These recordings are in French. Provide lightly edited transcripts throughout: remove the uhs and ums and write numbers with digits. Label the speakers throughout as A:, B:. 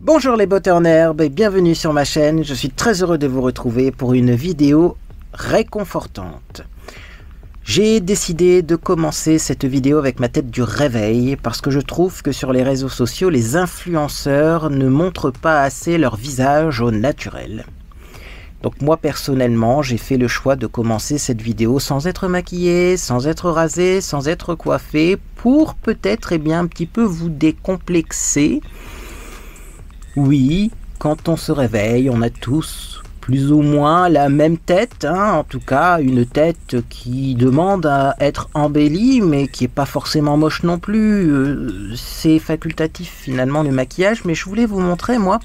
A: Bonjour les beautés en herbe et bienvenue sur ma chaîne. Je suis très heureux de vous retrouver pour une vidéo réconfortante. J'ai décidé de commencer cette vidéo avec ma tête du réveil parce que je trouve que sur les réseaux sociaux, les influenceurs ne montrent pas assez leur visage au naturel. Donc moi personnellement, j'ai fait le choix de commencer cette vidéo sans être maquillée, sans être rasée, sans être coiffée, pour peut-être un petit peu vous décomplexer. Oui, quand on se réveille, on a tous plus ou moins la même tête, en tout cas une tête qui demande à être embellie, mais qui n'est pas forcément moche non plus. C'est facultatif finalement le maquillage, mais je voulais vous montrer moi,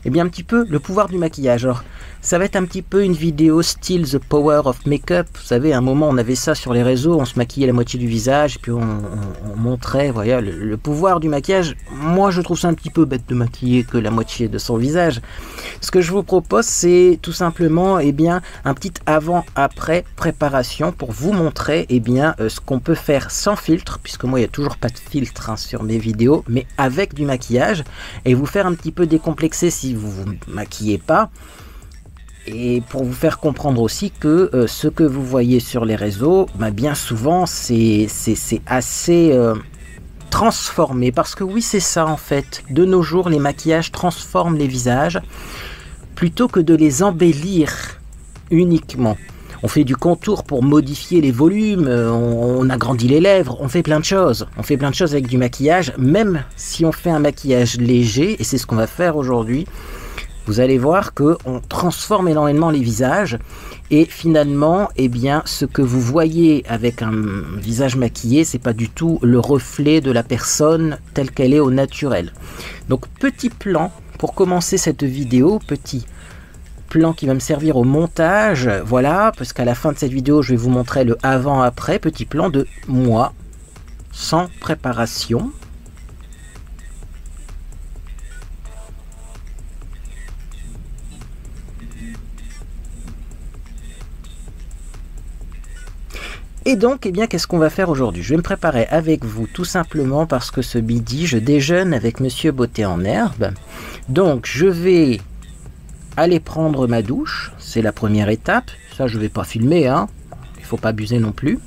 A: un petit peu le pouvoir du maquillage. Alors, ça va être un petit peu une vidéo style The Power of Makeup. Vous savez, à un moment, on avait ça sur les réseaux, on se maquillait la moitié du visage, et puis on montrait voilà, le pouvoir du maquillage. Moi, je trouve ça un petit peu bête de maquiller que la moitié de son visage. Ce que je vous propose, c'est tout simplement un petit avant-après préparation pour vous montrer ce qu'on peut faire sans filtre, puisque moi, il n'y a toujours pas de filtre sur mes vidéos, mais avec du maquillage, et vous faire un petit peu décomplexer si vous ne vous maquillez pas. Et pour vous faire comprendre aussi que ce que vous voyez sur les réseaux, bien souvent c'est assez transformé. Parce que oui, c'est ça en fait. De nos jours, les maquillages transforment les visages plutôt que de les embellir uniquement. On fait du contour pour modifier les volumes, on agrandit les lèvres, on fait plein de choses. On fait plein de choses avec du maquillage, même si on fait un maquillage léger, et c'est ce qu'on va faire aujourd'hui. Vous allez voir qu'on transforme énormément les visages et finalement, ce que vous voyez avec un visage maquillé, c'est pas du tout le reflet de la personne telle qu'elle est au naturel. Donc petit plan pour commencer cette vidéo, petit plan qui va me servir au montage, voilà, parce qu'à la fin de cette vidéo, je vais vous montrer le avant-après, petit plan de moi sans préparation. Et donc, qu'est-ce qu'on va faire aujourd'hui? Je vais me préparer avec vous tout simplement parce que ce midi, je déjeune avec Monsieur Beauté en herbe. Donc, je vais aller prendre ma douche. C'est la première étape. Ça, je ne vais pas filmer, Il ne faut pas abuser non plus.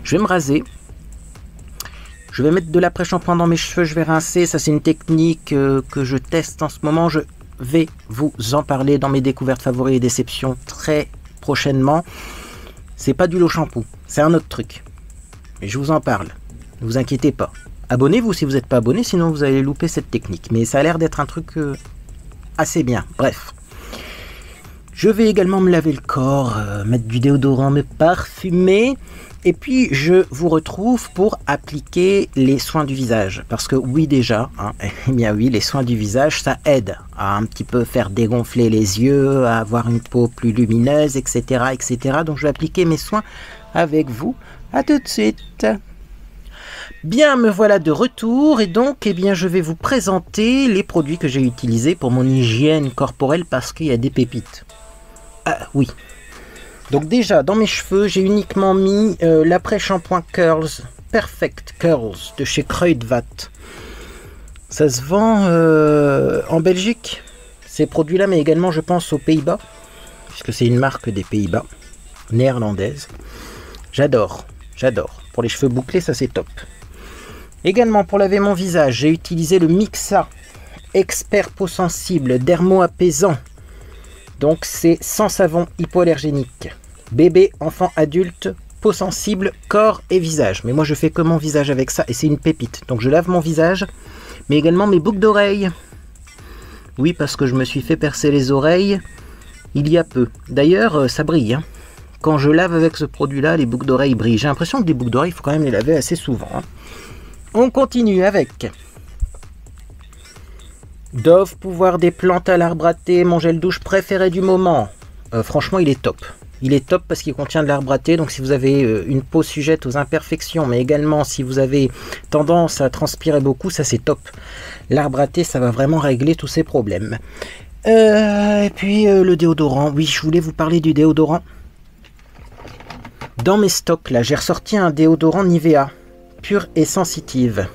A: Je vais me raser. Je vais mettre de l'après-shampoing dans mes cheveux. Je vais rincer. Ça, c'est une technique que je teste en ce moment. Je vais vous en parler dans mes découvertes favoris et déceptions très prochainement. C'est pas du lot shampoo, c'est un autre truc. Et je vous en parle, ne vous inquiétez pas. Abonnez-vous si vous n'êtes pas abonné, sinon vous allez louper cette technique. Mais ça a l'air d'être un truc assez bien, bref. Je vais également me laver le corps, mettre du déodorant, me parfumer. Et puis je vous retrouve pour appliquer les soins du visage. Parce que oui déjà, oui, les soins du visage, ça aide à un petit peu faire dégonfler les yeux, à avoir une peau plus lumineuse, etc. etc. Donc je vais appliquer mes soins avec vous. À tout de suite. Bien, me voilà de retour et donc je vais vous présenter les produits que j'ai utilisés pour mon hygiène corporelle parce qu'il y a des pépites. Ah oui. Donc déjà, dans mes cheveux, j'ai uniquement mis l'après-shampoing Curls, Perfect Curls de chez Kruidvat. Ça se vend en Belgique, ces produits-là, mais également, je pense, aux Pays-Bas, puisque c'est une marque des Pays-Bas, néerlandaise. J'adore, j'adore. Pour les cheveux bouclés, ça c'est top. Également, pour laver mon visage, j'ai utilisé le Mixa Expert Peau Sensible Dermo-apaisant. Donc c'est sans savon hypoallergénique. Bébé, enfant, adulte, peau sensible, corps et visage. Mais moi je fais que mon visage avec ça et c'est une pépite. Donc je lave mon visage, mais également mes boucles d'oreilles. Oui, parce que je me suis fait percer les oreilles il y a peu. D'ailleurs, ça brille. Quand je lave avec ce produit-là, les boucles d'oreilles brillent. J'ai l'impression que des boucles d'oreilles, il faut quand même les laver assez souvent. On continue avec Dove Pouvoir des plantes à l'arbre à thé, mon gel douche préféré du moment. Franchement, il est top. Il est top parce qu'il contient de l'arbre à thé. Donc, si vous avez une peau sujette aux imperfections, mais également si vous avez tendance à transpirer beaucoup, ça c'est top. L'arbre à thé, ça va vraiment régler tous ces problèmes. Et puis, le déodorant. Oui, je voulais vous parler du déodorant. Dans mes stocks, là, j'ai ressorti un déodorant Nivea, pur et sensitive,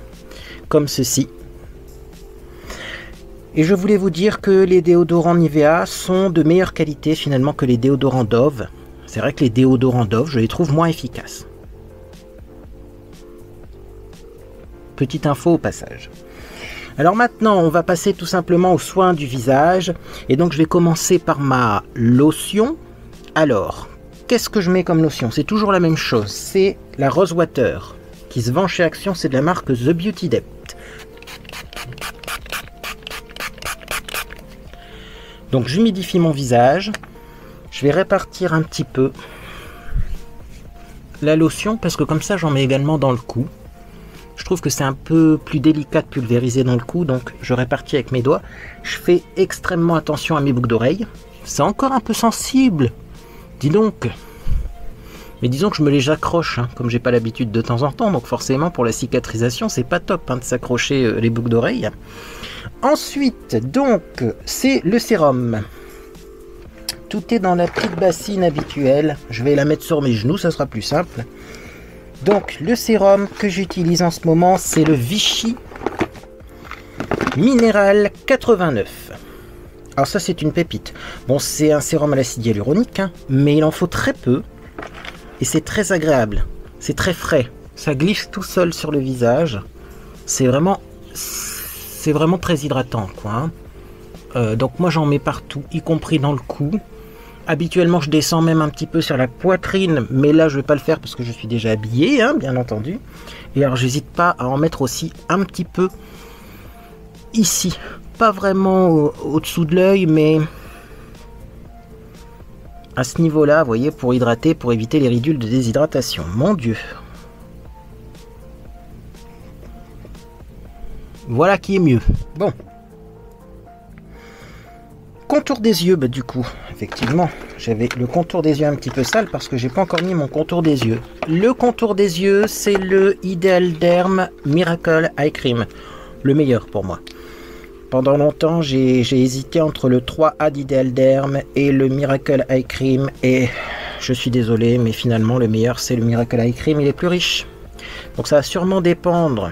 A: comme ceci. Et je voulais vous dire que les déodorants Nivea sont de meilleure qualité finalement que les déodorants Dove. C'est vrai que les déodorants Dove, je les trouve moins efficaces. Petite info au passage. Alors maintenant, on va passer tout simplement aux soins du visage. Et donc, je vais commencer par ma lotion. Alors, qu'est-ce que je mets comme lotion? C'est toujours la même chose. C'est la Rose Water qui se vend chez Action. C'est de la marque The Beauty Depth. Donc, j'humidifie mon visage. Je vais répartir un petit peu la lotion parce que comme ça, j'en mets également dans le cou. Je trouve que c'est un peu plus délicat de pulvériser dans le cou, donc je répartis avec mes doigts. Je fais extrêmement attention à mes boucles d'oreilles. C'est encore un peu sensible, dis donc. Mais disons que je me les accroche, hein, comme j'ai pas l'habitude de temps en temps, donc forcément pour la cicatrisation, c'est pas top hein, de s'accrocher les boucles d'oreilles. Ensuite, donc, c'est le sérum. Tout est dans la petite bassine habituelle. Je vais la mettre sur mes genoux, ça sera plus simple. Donc le sérum que j'utilise en ce moment, c'est le Vichy Minéral 89. Alors ça c'est une pépite. Bon, c'est un sérum à l'acide hyaluronique, hein, mais il en faut très peu. Et c'est très agréable. C'est très frais. Ça glisse tout seul sur le visage. C'est vraiment très hydratant, quoi. Hein. Donc moi j'en mets partout, y compris dans le cou. Habituellement, je descends même un petit peu sur la poitrine, mais là, je ne vais pas le faire parce que je suis déjà habillé, hein, bien entendu. Et alors, j'hésite pas à en mettre aussi un petit peu ici. Pas vraiment au-dessous de l'œil, mais à ce niveau-là, vous voyez, pour hydrater, pour éviter les ridules de déshydratation. Mon Dieu. Voilà qui est mieux. Bon. Contour des yeux, bah du coup, effectivement, j'avais le contour des yeux un petit peu sale parce que j'ai pas encore mis mon contour des yeux. Le contour des yeux, c'est le Ideal Derm Miracle Eye Cream, le meilleur pour moi. Pendant longtemps, j'ai hésité entre le 3A d'Ideal Derm et le Miracle Eye Cream et je suis désolé, mais finalement le meilleur c'est le Miracle Eye Cream, il est plus riche. Donc ça va sûrement dépendre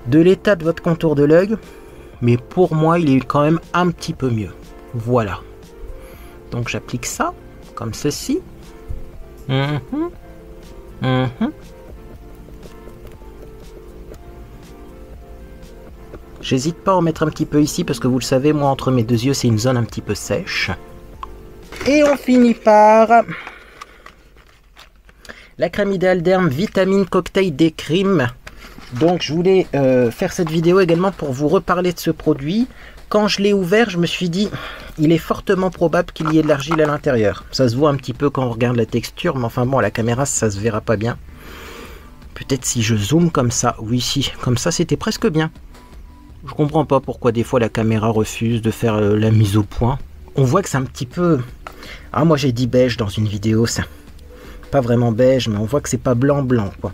A: de l'état de votre contour de l'œil. Mais pour moi, il est quand même un petit peu mieux. Voilà. Donc j'applique ça, comme ceci. J'hésite pas à en mettre un petit peu ici, parce que vous le savez, moi, entre mes deux yeux, c'est une zone un petit peu sèche. Et on finit par la crème Ideal Derm Vitamine Cocktail Day-Cream. Donc je voulais faire cette vidéo également pour vous reparler de ce produit. Quand je l'ai ouvert, je me suis dit, il est fortement probable qu'il y ait de l'argile à l'intérieur. Ça se voit un petit peu quand on regarde la texture, mais enfin bon, à la caméra, ça se verra pas bien. Peut-être si je zoome comme ça, oui, si, comme ça, c'était presque bien. Je comprends pas pourquoi des fois la caméra refuse de faire la mise au point. On voit que c'est un petit peu... Ah, moi j'ai dit beige dans une vidéo, ça. Pas vraiment beige, mais on voit que c'est pas blanc, quoi.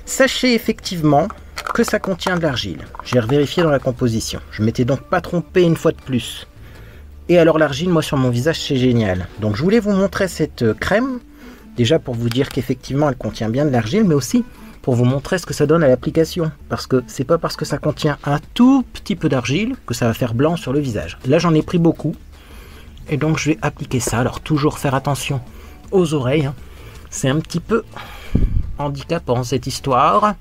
A: Sachez effectivement que ça contient de l'argile. J'ai revérifié dans la composition. Je m'étais donc pas trompé une fois de plus. Et alors l'argile, moi sur mon visage, c'est génial. Donc je voulais vous montrer cette crème. Déjà pour vous dire qu'effectivement elle contient bien de l'argile, mais aussi pour vous montrer ce que ça donne à l'application. Parce que c'est pas parce que ça contient un tout petit peu d'argile que ça va faire blanc sur le visage. Là j'en ai pris beaucoup. Et donc je vais appliquer ça. Alors toujours faire attention aux oreilles. Hein. C'est un petit peu handicapant cette histoire.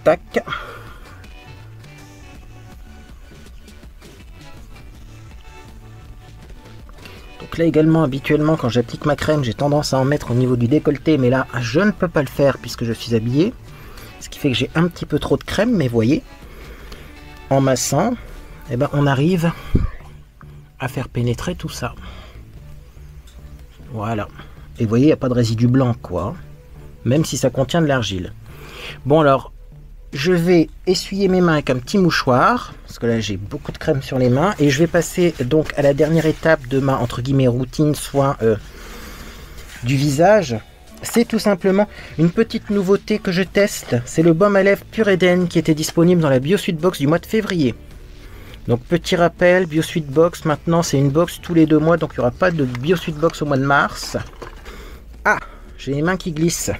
A: Tac. Donc là également, habituellement, quand j'applique ma crème, j'ai tendance à en mettre au niveau du décolleté, mais là, je ne peux pas le faire puisque je suis habillé. Ce qui fait que j'ai un petit peu trop de crème, mais voyez, en massant, eh ben, on arrive à faire pénétrer tout ça. Voilà. Et vous voyez, il n'y a pas de résidu blanc, quoi. Même si ça contient de l'argile. Bon, alors, je vais essuyer mes mains avec un petit mouchoir, parce que là, j'ai beaucoup de crème sur les mains. Et je vais passer donc à la dernière étape de ma, entre guillemets, routine, soin du visage. C'est tout simplement une petite nouveauté que je teste. C'est le baume à lèvres Pure Eden qui était disponible dans la BioSuite Box du mois de février. Donc petit rappel, BioSuite Box, maintenant c'est une box tous les 2 mois, donc il n'y aura pas de BioSuite Box au mois de mars. Ah, j'ai les mains qui glissent.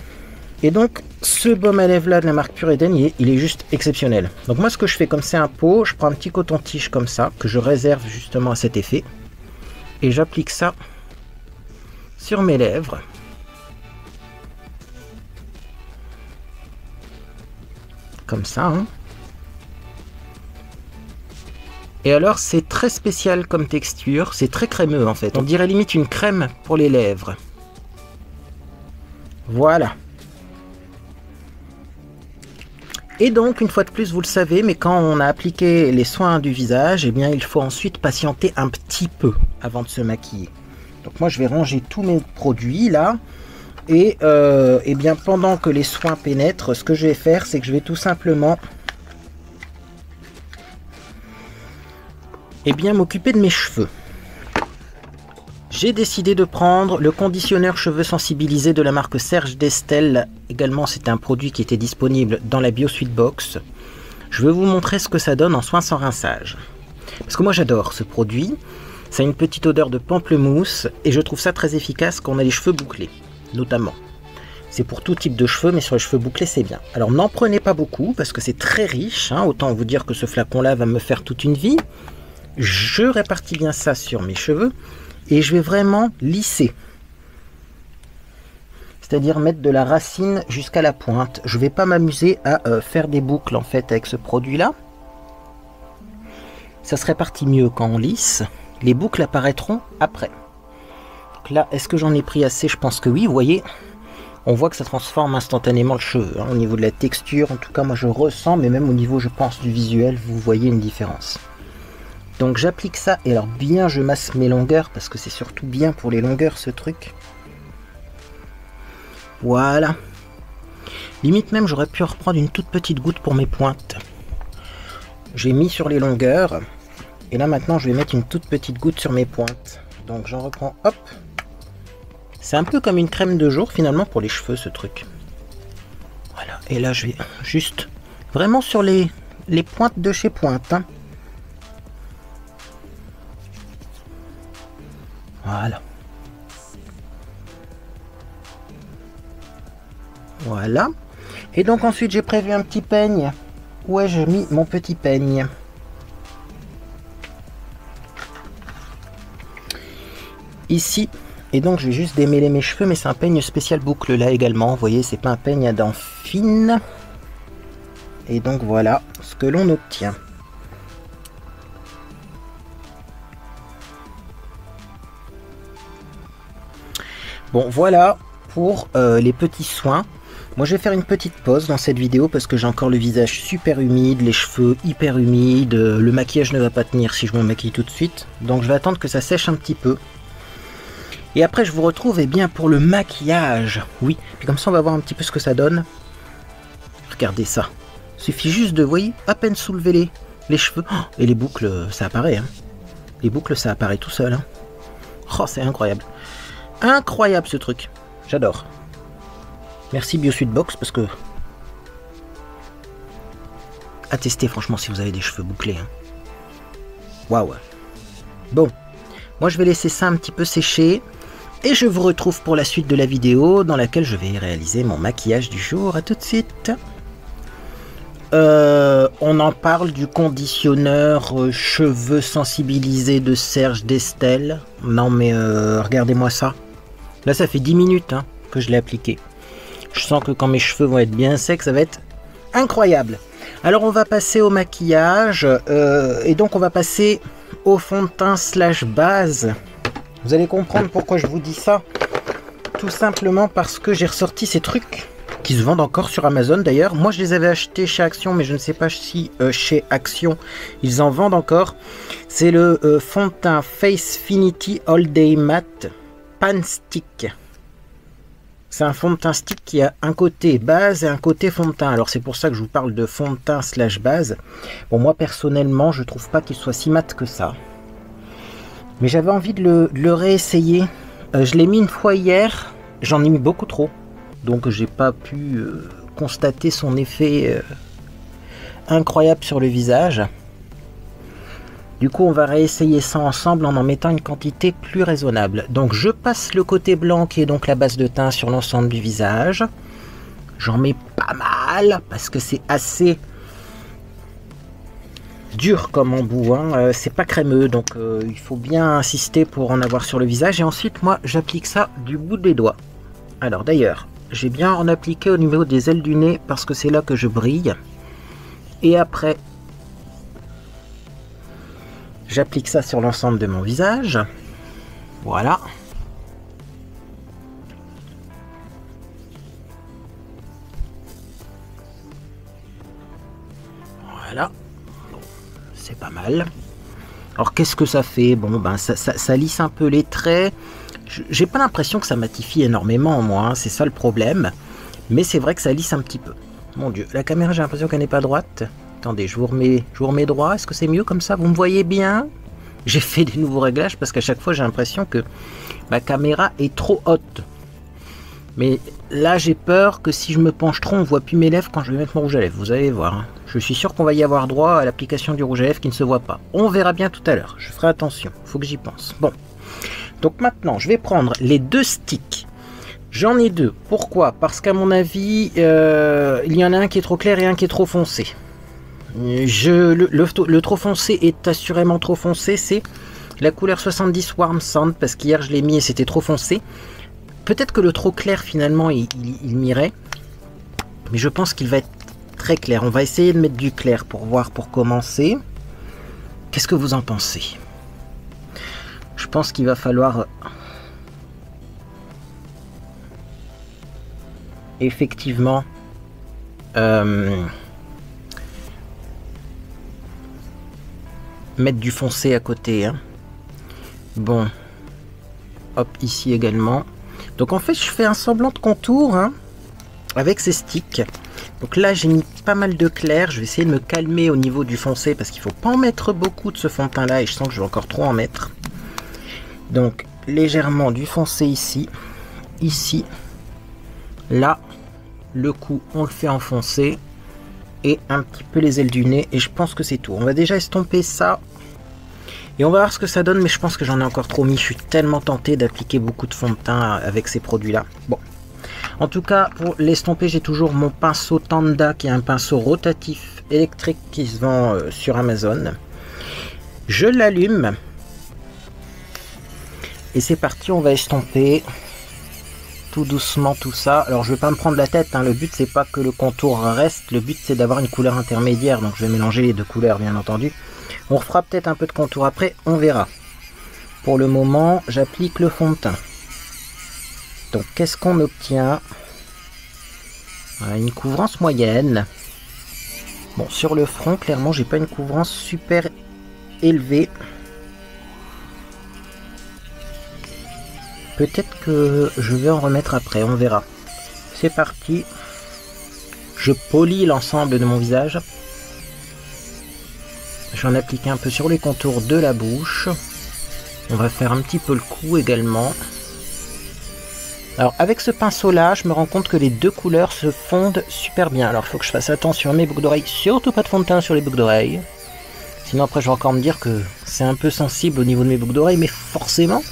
A: Et donc, ce baume à lèvres là de la marque Pure Eden, il est juste exceptionnel. Donc moi, ce que je fais, comme c'est un pot, je prends un petit coton-tige comme ça, que je réserve justement à cet effet. Et j'applique ça sur mes lèvres. Comme ça, hein. Et alors, c'est très spécial comme texture, c'est très crémeux en fait. On dirait limite une crème pour les lèvres. Voilà. Et donc, une fois de plus, vous le savez, mais quand on a appliqué les soins du visage, eh bien, il faut ensuite patienter un petit peu avant de se maquiller. Donc moi, je vais ranger tous mes produits là. Et eh bien, pendant que les soins pénètrent, ce que je vais faire, c'est que je vais tout simplement m'occuper de mes cheveux. J'ai décidé de prendre le conditionneur cheveux sensibilisé de la marque Serge Destel. Également, c'est un produit qui était disponible dans la BioSuite Box. Je vais vous montrer ce que ça donne en soins sans rinçage. Parce que moi, j'adore ce produit. Ça a une petite odeur de pamplemousse et je trouve ça très efficace quand on a les cheveux bouclés, notamment. C'est pour tout type de cheveux, mais sur les cheveux bouclés, c'est bien. Alors, n'en prenez pas beaucoup parce que c'est très riche, hein. Autant vous dire que ce flacon-là va me faire toute une vie. Je répartis bien ça sur mes cheveux. Et je vais vraiment lisser. C'est-à-dire mettre de la racine jusqu'à la pointe. Je ne vais pas m'amuser à faire des boucles en fait avec ce produit-là. Ça se répartit mieux quand on lisse. Les boucles apparaîtront après. Donc là, est-ce que j'en ai pris assez? Je pense que oui. Vous voyez, on voit que ça transforme instantanément le cheveu. Hein, au niveau de la texture, en tout cas, moi je ressens, mais même au niveau, je pense, du visuel, vous voyez une différence. Donc j'applique ça, et alors bien je masse mes longueurs, parce que c'est surtout bien pour les longueurs ce truc. Voilà. Limite même j'aurais pu reprendre une toute petite goutte pour mes pointes. J'ai mis sur les longueurs, et là maintenant je vais mettre une toute petite goutte sur mes pointes. Donc j'en reprends, hop. C'est un peu comme une crème de jour finalement pour les cheveux ce truc. Voilà, et là je vais juste vraiment sur les pointes de chez pointe, hein. Voilà. Voilà. Et donc ensuite j'ai prévu un petit peigne. Où ai-je mis mon petit peigne? Ici. Et donc je vais juste démêler mes cheveux, mais c'est un peigne spécial boucle là également. Vous voyez, c'est pas un peigne à dents fines. Et donc voilà ce que l'on obtient. Bon, voilà pour les petits soins. Moi, je vais faire une petite pause dans cette vidéo parce que j'ai encore le visage super humide, les cheveux hyper humides. Le maquillage ne va pas tenir si je me maquille tout de suite. Donc, je vais attendre que ça sèche un petit peu. Et après, je vous retrouve bien pour le maquillage. Oui, puis comme ça, on va voir un petit peu ce que ça donne. Regardez ça. Il suffit juste de, vous voyez, à peine soulever les cheveux. Oh, et les boucles, ça apparaît. Hein. Les boucles, ça apparaît tout seul. Hein. Oh, c'est incroyable. Incroyable ce truc, j'adore. Merci BioSuite Box parce que à tester franchement si vous avez des cheveux bouclés. Waouh. Bon, moi je vais laisser ça un petit peu sécher et je vous retrouve pour la suite de la vidéo dans laquelle je vais réaliser mon maquillage du jour. À tout de suite. On en parle du conditionneur cheveux sensibilisés de Serge Destel. Non mais regardez-moi ça. Là ça fait 10 minutes hein, que je l'ai appliqué. Je sens que quand mes cheveux vont être bien secs, ça va être incroyable. Alors on va passer au maquillage. Et donc on va passer au fond de teint slash base. Vous allez comprendre pourquoi je vous dis ça. Tout simplement parce que j'ai ressorti ces trucs qui se vendent encore sur Amazon d'ailleurs. Moi je les avais achetés chez Action, mais je ne sais pas si chez Action ils en vendent encore. C'est le fond de teint Facefinity All Day Matte Pan Stick. C'est un fond de teint stick qui a un côté base et un côté fond de teint. Alors c'est pour ça que je vous parle de fond de teint slash base. Bon, moi personnellement je trouve pas qu'il soit si mat que ça, mais j'avais envie de le réessayer. Je l'ai mis une fois hier, j'en ai mis beaucoup trop, donc j'ai pas pu constater son effet incroyable sur le visage. Du coup on va réessayer ça ensemble en mettant une quantité plus raisonnable. Donc je passe le côté blanc qui est donc la base de teint sur l'ensemble du visage. J'en mets pas mal parce que c'est assez dur comme embout, hein. C'est pas crémeux, donc il faut bien insister pour en avoir sur le visage. Et ensuite, moi, j'applique ça du bout des doigts. Alors d'ailleurs, j'ai bien en appliqué au niveau des ailes du nez parce que c'est là que je brille. Et après, j'applique ça sur l'ensemble de mon visage. Voilà. Voilà. Bon, c'est pas mal. Alors qu'est-ce que ça fait? Bon, ben ça lisse un peu les traits. J'ai pas l'impression que ça matifie énormément, moi, hein, c'est ça le problème. Mais c'est vrai que ça lisse un petit peu. Mon Dieu, la caméra, j'ai l'impression qu'elle n'est pas droite. Attendez, je vous remets droit. Est-ce que c'est mieux comme ça? Vous me voyez bien? J'ai fait des nouveaux réglages parce qu'à chaque fois, j'ai l'impression que ma caméra est trop haute. Mais là, j'ai peur que si je me penche trop, on ne voit plus mes lèvres quand je vais mettre mon rouge à lèvres. Vous allez voir, hein. Je suis sûr qu'on va y avoir droit à l'application du rouge à lèvres qui ne se voit pas. On verra bien tout à l'heure. Je ferai attention. Il faut que j'y pense. Bon. Donc maintenant, je vais prendre les deux sticks. J'en ai deux. Pourquoi? Parce qu'à mon avis, il y en a un qui est trop clair et un qui est trop foncé. Le trop foncé est assurément trop foncé. C'est la couleur 70 Warm Sand, parce qu'hier je l'ai mis et c'était trop foncé. Peut-être que le trop clair, finalement, il m'irait. Mais je pense qu'il va être très clair. On va essayer de mettre du clair pour voir, pour commencer. Qu'est-ce que vous en pensez? Je pense qu'il va falloir effectivement mettre du foncé à côté, hein. Bon, hop, ici également. Donc en fait, je fais un semblant de contour, hein, avec ces sticks. Donc là, j'ai mis pas mal de clair. Je vais essayer de me calmer au niveau du foncé parce qu'il ne faut pas en mettre beaucoup de ce fond de teint là et je sens que je vais encore trop en mettre. Donc légèrement du foncé ici, ici, là, le cou on le fait en foncé et un petit peu les ailes du nez et je pense que c'est tout. On va déjà estomper ça et on va voir ce que ça donne, mais je pense que j'en ai encore trop mis. Je suis tellement tenté d'appliquer beaucoup de fond de teint avec ces produits là. Bon, en tout cas pour l'estomper, j'ai toujours mon pinceau Tanda qui est un pinceau rotatif électrique qui se vend sur Amazon. Je l'allume. Et c'est parti, on va estomper tout doucement tout ça. Alors je vais pas me prendre la tête, hein. Le but c'est pas que le contour reste, le but c'est d'avoir une couleur intermédiaire. Donc je vais mélanger les deux couleurs bien entendu. On refera peut-être un peu de contour après, on verra. Pour le moment, j'applique le fond de teint. Donc qu'est-ce qu'on obtient? Voilà, une couvrance moyenne. Bon, sur le front, clairement, j'ai pas une couvrance super élevée. Peut-être que je vais en remettre après, on verra. C'est parti. Je polis l'ensemble de mon visage. J'en applique un peu sur les contours de la bouche. On va faire un petit peu le cou également. Alors avec ce pinceau là, je me rends compte que les deux couleurs se fondent super bien. Alors il faut que je fasse attention à mes boucles d'oreilles. Surtout pas de fond de teint sur les boucles d'oreilles. Sinon après je vais encore me dire que c'est un peu sensible au niveau de mes boucles d'oreilles. Mais forcément,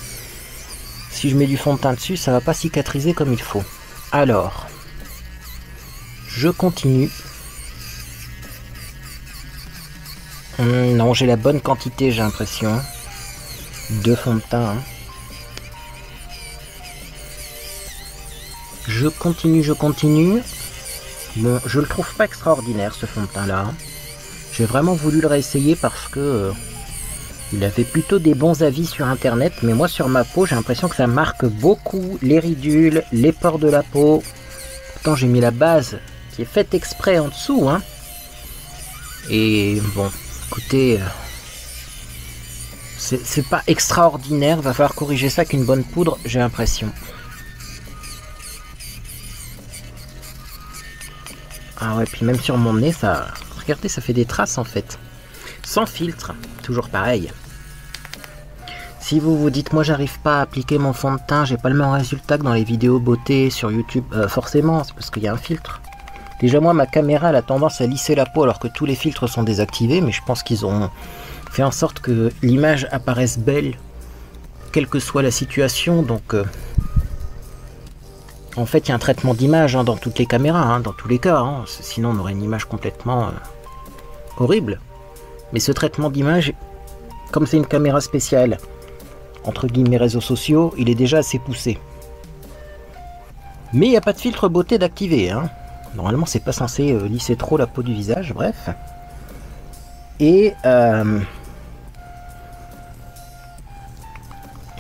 A: si je mets du fond de teint dessus, ça va pas cicatriser comme il faut. Alors, je continue. Non, j'ai la bonne quantité, j'ai l'impression. De fond de teint. Hein. Je continue. Bon, je le trouve pas extraordinaire ce fond de teint là. J'ai vraiment voulu le réessayer parce que il avait plutôt des bons avis sur internet, mais moi sur ma peau j'ai l'impression que ça marque beaucoup les ridules, les pores de la peau. Pourtant j'ai mis la base qui est faite exprès en dessous, hein. Et bon, écoutez, c'est pas extraordinaire, va falloir corriger ça avec une bonne poudre, j'ai l'impression. Ah ouais, puis même sur mon nez, ça, regardez, ça fait des traces en fait. Sans filtre, toujours pareil. Si vous vous dites, moi j'arrive pas à appliquer mon fond de teint, j'ai pas le même résultat que dans les vidéos beauté sur YouTube, forcément, c'est parce qu'il y a un filtre. Déjà moi, ma caméra elle a tendance à lisser la peau alors que tous les filtres sont désactivés, mais je pense qu'ils ont fait en sorte que l'image apparaisse belle, quelle que soit la situation, donc En fait, il y a un traitement d'image dans toutes les caméras, dans tous les cas. Sinon, on aurait une image complètement horrible. Mais ce traitement d'image, comme c'est une caméra spéciale, entre guillemets réseaux sociaux, il est déjà assez poussé. Mais il n'y a pas de filtre beauté d'activer. Normalement, c'est pas censé lisser trop la peau du visage, bref. Et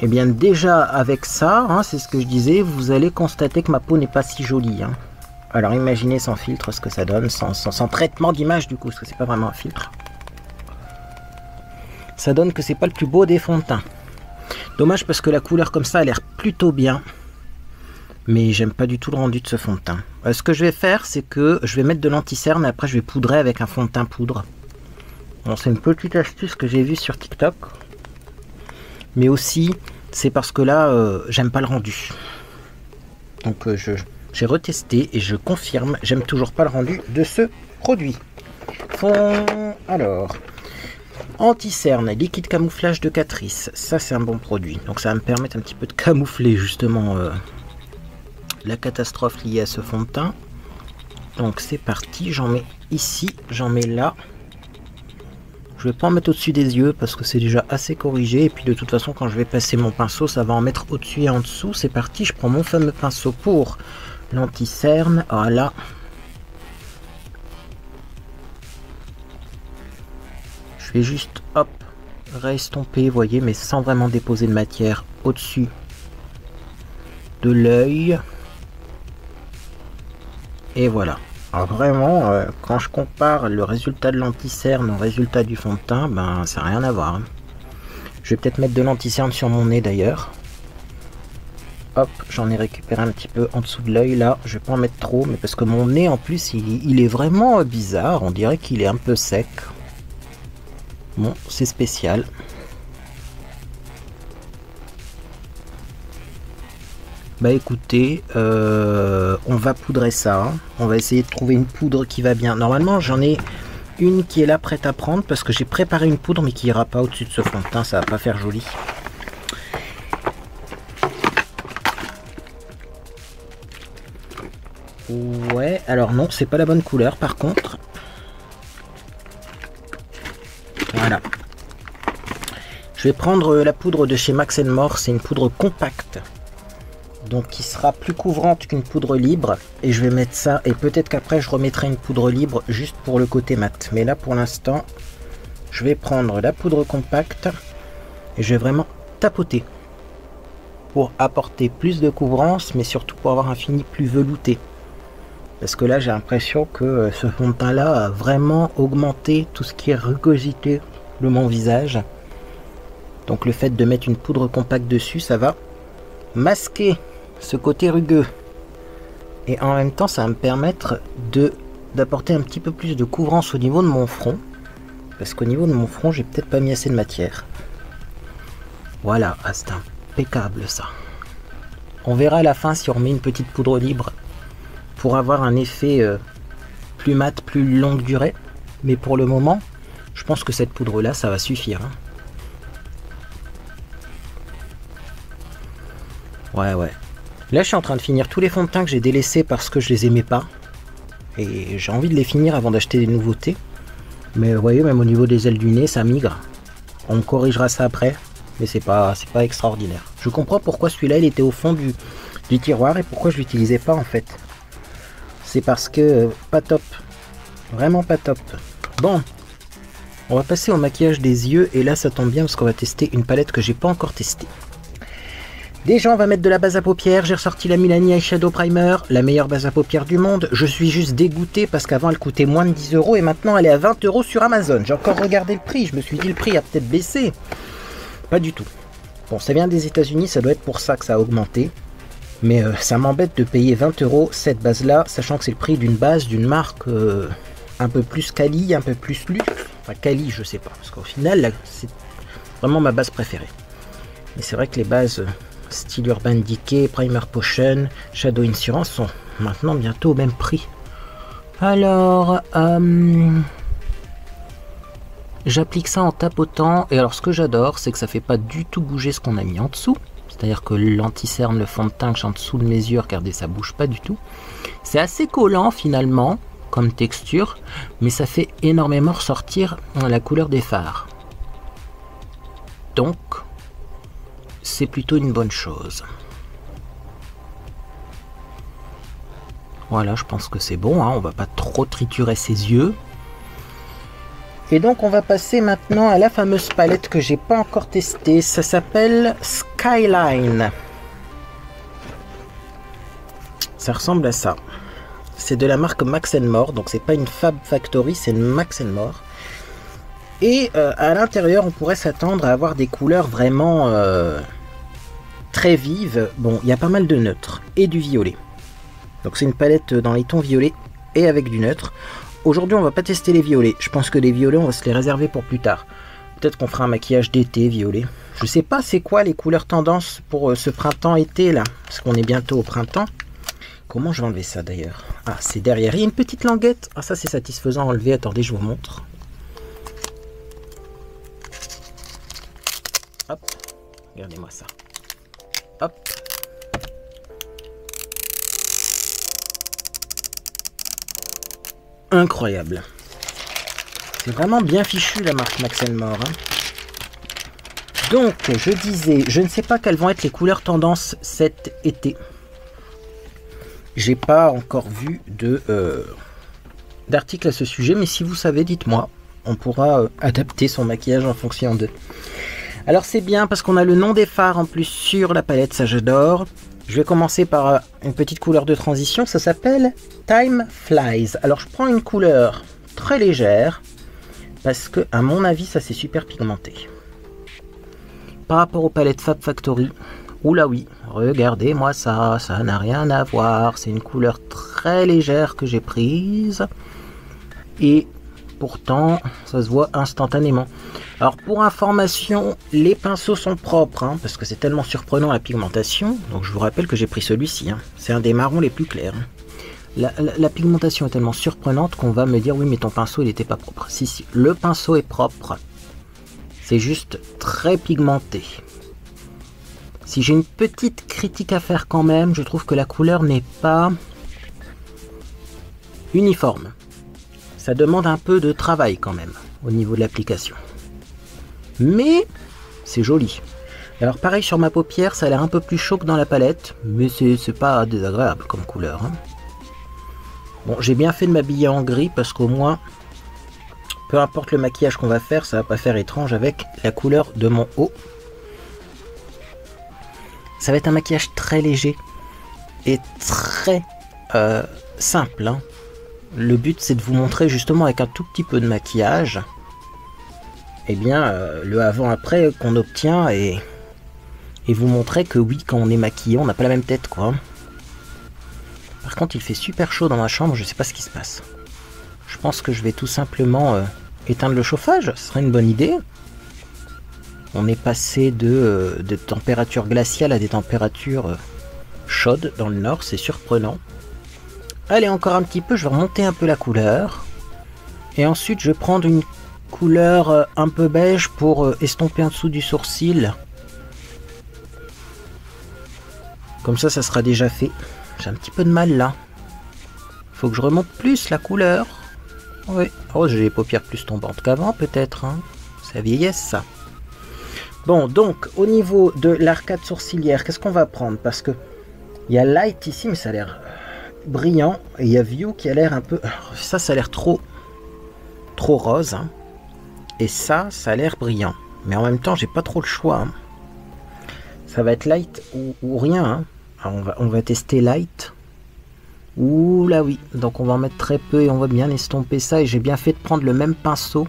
A: eh bien déjà avec ça, c'est ce que je disais, vous allez constater que ma peau n'est pas si jolie. Alors imaginez sans filtre ce que ça donne, sans traitement d'image du coup, parce que c'est pas vraiment un filtre. Ça donne que c'est pas le plus beau des fonds de teint. Dommage parce que la couleur comme ça a l'air plutôt bien. Mais j'aime pas du tout le rendu de ce fond de teint. Ce que je vais faire, c'est que je vais mettre de l'anti-cerne et après je vais poudrer avec un fond de teint poudre. Bon, c'est une petite astuce que j'ai vue sur TikTok. Mais aussi, c'est parce que là, j'aime pas le rendu. Donc j'ai retesté et je confirme, j'aime toujours pas le rendu de ce produit. Alors, anti-cerne, liquide camouflage de Catrice. Ça, c'est un bon produit. Donc ça va me permettre un petit peu de camoufler justement la catastrophe liée à ce fond de teint. Donc c'est parti, j'en mets ici, j'en mets là. Je vais pas en mettre au-dessus des yeux parce que c'est déjà assez corrigé. Et puis de toute façon, quand je vais passer mon pinceau, ça va en mettre au-dessus et en dessous. C'est parti, je prends mon fameux pinceau pour l'anti-cerne. Voilà. Je vais juste, hop, restomper, vous voyez, mais sans vraiment déposer de matière au-dessus de l'œil. Et voilà. Alors vraiment, quand je compare le résultat de l'anti-cerne au résultat du fond de teint, ben ça n'a rien à voir. Je vais peut-être mettre de l'anti-cerne sur mon nez d'ailleurs. Hop, j'en ai récupéré un petit peu en dessous de l'œil là. Je vais pas en mettre trop, mais parce que mon nez en plus, il est vraiment bizarre. On dirait qu'il est un peu sec. Bon, c'est spécial. Bah écoutez, on va poudrer ça. On va essayer de trouver une poudre qui va bien. Normalement, j'en ai une qui est là prête à prendre parce que j'ai préparé une poudre mais qui ira pas au-dessus de ce fond de teint. Ça va pas faire joli. Ouais, alors non, c'est pas la bonne couleur par contre. Voilà. Je vais prendre la poudre de chez Max & More. C'est une poudre compacte. Donc qui sera plus couvrante qu'une poudre libre, et je vais mettre ça, et peut-être qu'après je remettrai une poudre libre juste pour le côté mat, mais là pour l'instant je vais prendre la poudre compacte et je vais vraiment tapoter pour apporter plus de couvrance, mais surtout pour avoir un fini plus velouté, parce que là j'ai l'impression que ce fond de teint là a vraiment augmenté tout ce qui est rugosité de mon visage. Donc le fait de mettre une poudre compacte dessus, ça va masquer ce côté rugueux et en même temps ça va me permettre d'apporter un petit peu plus de couvrance au niveau de mon front, parce qu'au niveau de mon front j'ai peut-être pas mis assez de matière. Voilà, c'est impeccable ça. On verra à la fin si on remet une petite poudre libre pour avoir un effet plus mat, plus longue durée, mais pour le moment je pense que cette poudre là ça va suffire. Ouais. Là, je suis en train de finir tous les fonds de teint que j'ai délaissés parce que je les aimais pas. Et j'ai envie de les finir avant d'acheter des nouveautés. Mais vous voyez, même au niveau des ailes du nez, ça migre. On corrigera ça après. Mais c'est pas extraordinaire. Je comprends pourquoi celui-là, il était au fond du tiroir et pourquoi je l'utilisais pas en fait. C'est parce que pas top. Vraiment pas top. Bon. On va passer au maquillage des yeux. Et là, ça tombe bien parce qu'on va tester une palette que j'ai pas encore testée. Déjà, on va mettre de la base à paupières. J'ai ressorti la Milani Eyeshadow Primer, la meilleure base à paupières du monde. Je suis juste dégoûté parce qu'avant, elle coûtait moins de 10 € et maintenant, elle est à 20 € sur Amazon. J'ai encore regardé le prix. Je me suis dit, le prix a peut-être baissé. Pas du tout. Bon, ça vient des États-Unis, ça doit être pour ça que ça a augmenté. Mais ça m'embête de payer 20 € cette base-là, sachant que c'est le prix d'une base, d'une marque un peu plus quali, un peu plus luxe. Enfin, quali, je sais pas. Parce qu'au final, c'est vraiment ma base préférée. Mais c'est vrai que les bases... style Urban Decay, Primer Potion, Shadow Insurance sont maintenant bientôt au même prix. Alors, j'applique ça en tapotant. Et alors, ce que j'adore, c'est que ça fait pas du tout bouger ce qu'on a mis en dessous. C'est c'est-à-dire que l'anti-cerne, le fond de teint que j'ai en dessous de mes yeux, regardez, ça bouge pas du tout. C'est assez collant finalement comme texture, mais ça fait énormément ressortir la couleur des fards. Donc, c'est plutôt une bonne chose. Voilà, je pense que c'est bon, hein, on va pas trop triturer ses yeux. Et donc on va passer maintenant à la fameuse palette que j'ai pas encore testée. Ça s'appelle Skyline. Ça ressemble à ça. C'est de la marque Max & More, donc c'est pas une Fab Factory, c'est une Max & More. Et à l'intérieur, on pourrait s'attendre à avoir des couleurs vraiment très vives. Bon, il y a pas mal de neutres et du violet. Donc c'est une palette dans les tons violets et avec du neutre. Aujourd'hui, on va pas tester les violets. Je pense que les violets, on va se les réserver pour plus tard. Peut-être qu'on fera un maquillage d'été violet. Je sais pas c'est quoi les couleurs tendances pour ce printemps-été là. Parce qu'on est bientôt au printemps. Comment je vais enlever ça d'ailleurs? Ah, c'est derrière. Il y a une petite languette. Ah, ça c'est satisfaisant à enlever. Attendez, je vous montre. Hop. Regardez-moi ça. Hop. Incroyable. C'est vraiment bien fichu la marque Max & More. Hein. Donc, je disais, je ne sais pas quelles vont être les couleurs tendances cet été. J'ai pas encore vu d'article à ce sujet, mais si vous savez, dites-moi. On pourra adapter son maquillage en fonction d'eux. Alors c'est bien parce qu'on a le nom des fards en plus sur la palette, ça j'adore. Je vais commencer par une petite couleur de transition, ça s'appelle Time Flies. Alors je prends une couleur très légère, parce que à mon avis ça c'est super pigmenté. Par rapport aux palettes Fab Factory, oula oui, regardez-moi ça, ça n'a rien à voir. C'est une couleur très légère que j'ai prise, et pourtant ça se voit instantanément. Alors pour information, les pinceaux sont propres, hein, parce que c'est tellement surprenant la pigmentation. Donc je vous rappelle que j'ai pris celui-ci, hein. C'est un des marrons les plus clairs. La pigmentation est tellement surprenante qu'on va me dire oui mais ton pinceau il n'était pas propre. Si, si, le pinceau est propre. C'est juste très pigmenté. Si j'ai une petite critique à faire quand même, je trouve que la couleur n'est pas uniforme. Ça demande un peu de travail quand même au niveau de l'application. Mais c'est joli. Alors pareil sur ma paupière, ça a l'air un peu plus chaud que dans la palette, mais c'est pas désagréable comme couleur. Hein. Bon, j'ai bien fait de m'habiller en gris parce qu'au moins, peu importe le maquillage qu'on va faire, ça va pas faire étrange avec la couleur de mon haut. Ça va être un maquillage très léger et très simple. Hein. Le but c'est de vous montrer justement avec un tout petit peu de maquillage, eh bien le avant-après qu'on obtient et vous montrer que oui, quand on est maquillé, on n'a pas la même tête quoi. Par contre il fait super chaud dans ma chambre, je sais pas ce qui se passe. Je pense que je vais tout simplement éteindre le chauffage, ce serait une bonne idée. On est passé de températures glaciales à des températures chaudes dans le nord, c'est surprenant. Allez, encore un petit peu, je vais remonter un peu la couleur. Et ensuite, je vais prendre une couleur un peu beige pour estomper en dessous du sourcil. Comme ça, ça sera déjà fait. J'ai un petit peu de mal là. Faut que je remonte plus la couleur. Oui. Oh, j'ai les paupières plus tombantes qu'avant peut-être. Hein. C'est la vieillesse ça. Bon, donc, au niveau de l'arcade sourcilière, qu'est-ce qu'on va prendre? Parce que il y a Light ici, mais ça a l'air brillant. Et il y a View qui a l'air un peu... Ça a l'air trop rose. Hein. Et ça a l'air brillant. Mais en même temps, j'ai pas trop le choix. Hein. Ça va être Light ou rien. Hein. Alors, on va tester Light. Ouh là oui. Donc, on va en mettre très peu et on va bien estomper ça. Et j'ai bien fait de prendre le même pinceau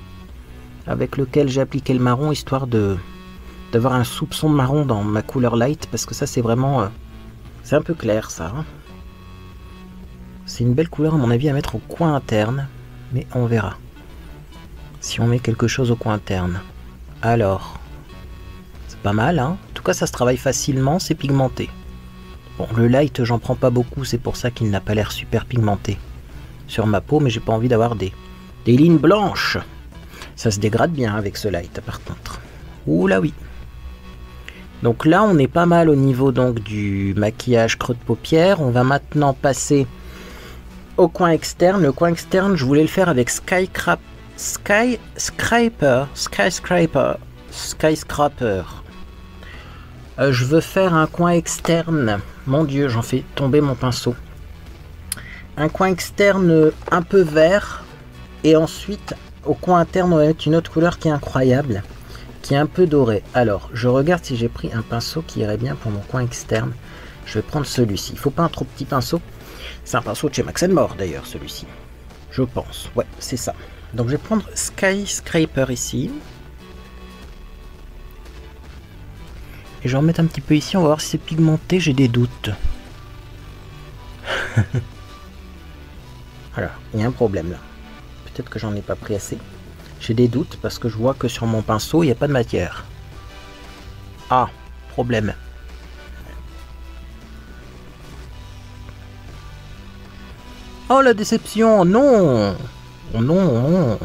A: avec lequel j'ai appliqué le marron, histoire d'avoir un soupçon de marron dans ma couleur Light. Parce que ça, c'est vraiment... c'est un peu clair, ça. Hein. C'est une belle couleur, à mon avis, à mettre au coin interne. Mais on verra. Si on met quelque chose au coin interne. Alors, c'est pas mal, hein. En tout cas, ça se travaille facilement, c'est pigmenté. Bon, le light, j'en prends pas beaucoup, c'est pour ça qu'il n'a pas l'air super pigmenté sur ma peau, mais j'ai pas envie d'avoir des lignes blanches. Ça se dégrade bien avec ce light, par contre. Ouh là oui. Donc là, on est pas mal au niveau donc du maquillage creux de paupières. On va maintenant passer au coin externe. Le coin externe, je voulais le faire avec Skyscraper. Je veux faire un coin externe. Mon Dieu, j'en fais tomber mon pinceau. Un coin externe un peu vert. Et ensuite, au coin interne, on va mettre une autre couleur qui est incroyable. Qui est un peu dorée. Alors, je regarde si j'ai pris un pinceau qui irait bien pour mon coin externe. Je vais prendre celui-ci. Il ne faut pas un trop petit pinceau. C'est un pinceau de chez Max & More d'ailleurs, celui-ci. Je pense. Ouais, c'est ça. Donc, je vais prendre Skyscraper ici. Et je vais en mettre un petit peu ici. On va voir si c'est pigmenté. J'ai des doutes. Alors, il y a un problème là. Peut-être que j'en ai pas pris assez. J'ai des doutes parce que je vois que sur mon pinceau, il n'y a pas de matière. Ah, problème. Oh, la déception, non! Oh non!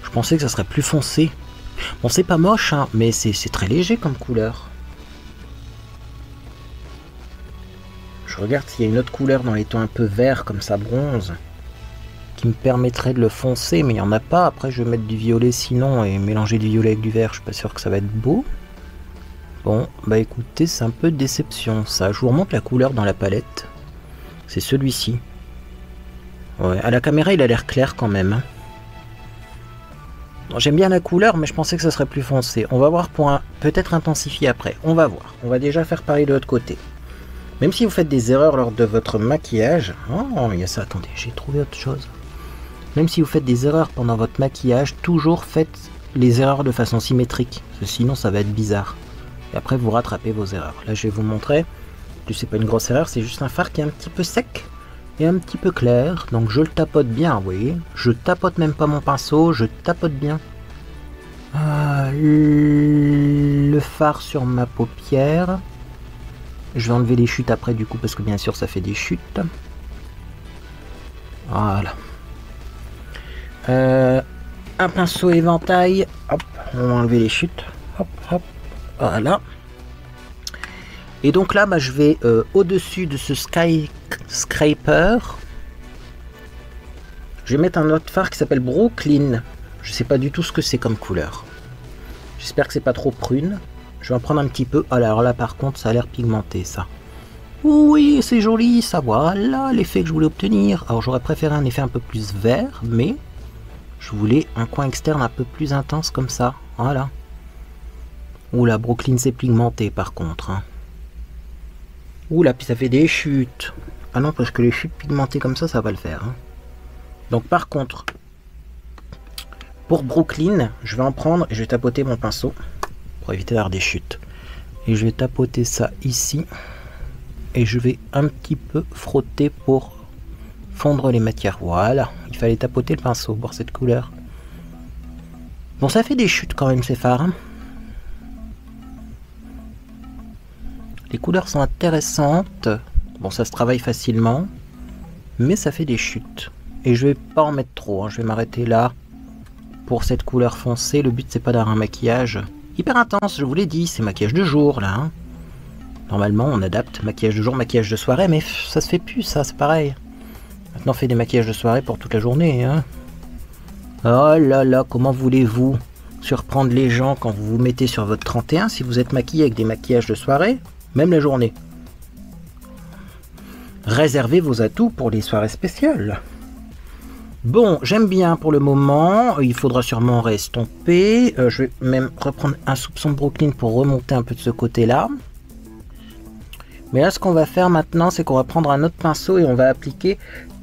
A: Je pensais que ça serait plus foncé. Bon, c'est pas moche, hein, mais c'est très léger comme couleur. Je regarde s'il y a une autre couleur dans les tons un peu verts, comme ça, bronze, qui me permettrait de le foncer, mais il n'y en a pas. Après, je vais mettre du violet sinon, et mélanger du violet avec du vert, je suis pas sûr que ça va être beau. Bon, bah écoutez, c'est un peu de déception, ça. Je vous remonte la couleur dans la palette. C'est celui-ci. Ouais, à la caméra, il a l'air clair quand même. J'aime bien la couleur, mais je pensais que ça serait plus foncé. On va voir pour peut-être intensifier après. On va voir. On va déjà faire pareil de l'autre côté. Même si vous faites des erreurs lors de votre maquillage... Oh, il y a ça. Attendez, j'ai trouvé autre chose. Même si vous faites des erreurs pendant votre maquillage, toujours faites les erreurs de façon symétrique. Parce que sinon, ça va être bizarre. Et après, vous rattrapez vos erreurs. Là, je vais vous montrer. C'est pas une grosse erreur, c'est juste un fard qui est un petit peu sec et un petit peu clair. Donc je le tapote bien, vous voyez. Je tapote même pas mon pinceau, je tapote bien. Le fard sur ma paupière. Je vais enlever les chutes après du coup parce que bien sûr ça fait des chutes. Voilà. Un pinceau éventail. Hop, on va enlever les chutes. Hop, hop. Voilà. Et donc là, bah, je vais au-dessus de ce Skyscraper. Je vais mettre un autre fard qui s'appelle Brooklyn. Je sais pas du tout ce que c'est comme couleur. J'espère que c'est pas trop prune. Je vais en prendre un petit peu. Alors là, par contre, ça a l'air pigmenté, ça. Oui, c'est joli, ça. Voilà l'effet que je voulais obtenir. Alors j'aurais préféré un effet un peu plus vert, mais je voulais un coin externe un peu plus intense comme ça. Voilà. Oula, Brooklyn, c'est pigmenté par contre. Hein. Oula, puis ça fait des chutes. Ah non, parce que les chutes pigmentées comme ça va le faire. Hein. Donc par contre, pour Brooklyn, je vais en prendre et je vais tapoter mon pinceau pour éviter d'avoir des chutes. Et je vais tapoter ça ici. Et je vais un petit peu frotter pour fondre les matières. Voilà, il fallait tapoter le pinceau pour cette couleur. Bon, ça fait des chutes quand même ces fards. Hein. Les couleurs sont intéressantes. Bon, ça se travaille facilement. Mais ça fait des chutes. Et je vais pas en mettre trop. Hein. Je vais m'arrêter là. Pour cette couleur foncée. Le but, c'est pas d'avoir un maquillage hyper intense. Je vous l'ai dit. C'est maquillage de jour, là. Hein. Normalement, on adapte maquillage de jour, maquillage de soirée. Mais ça se fait plus, ça. C'est pareil. Maintenant, on fait des maquillages de soirée pour toute la journée. Hein. Oh là là, comment voulez-vous surprendre les gens quand vous vous mettez sur votre 31 si vous êtes maquillé avec des maquillages de soirée? Même la journée. Réservez vos atouts pour les soirées spéciales. Bon, j'aime bien pour le moment. Il faudra sûrement restomper. Je vais même reprendre un soupçon de Brooklyn pour remonter un peu de ce côté-là. Mais là, ce qu'on va faire maintenant, c'est qu'on va prendre un autre pinceau et on va appliquer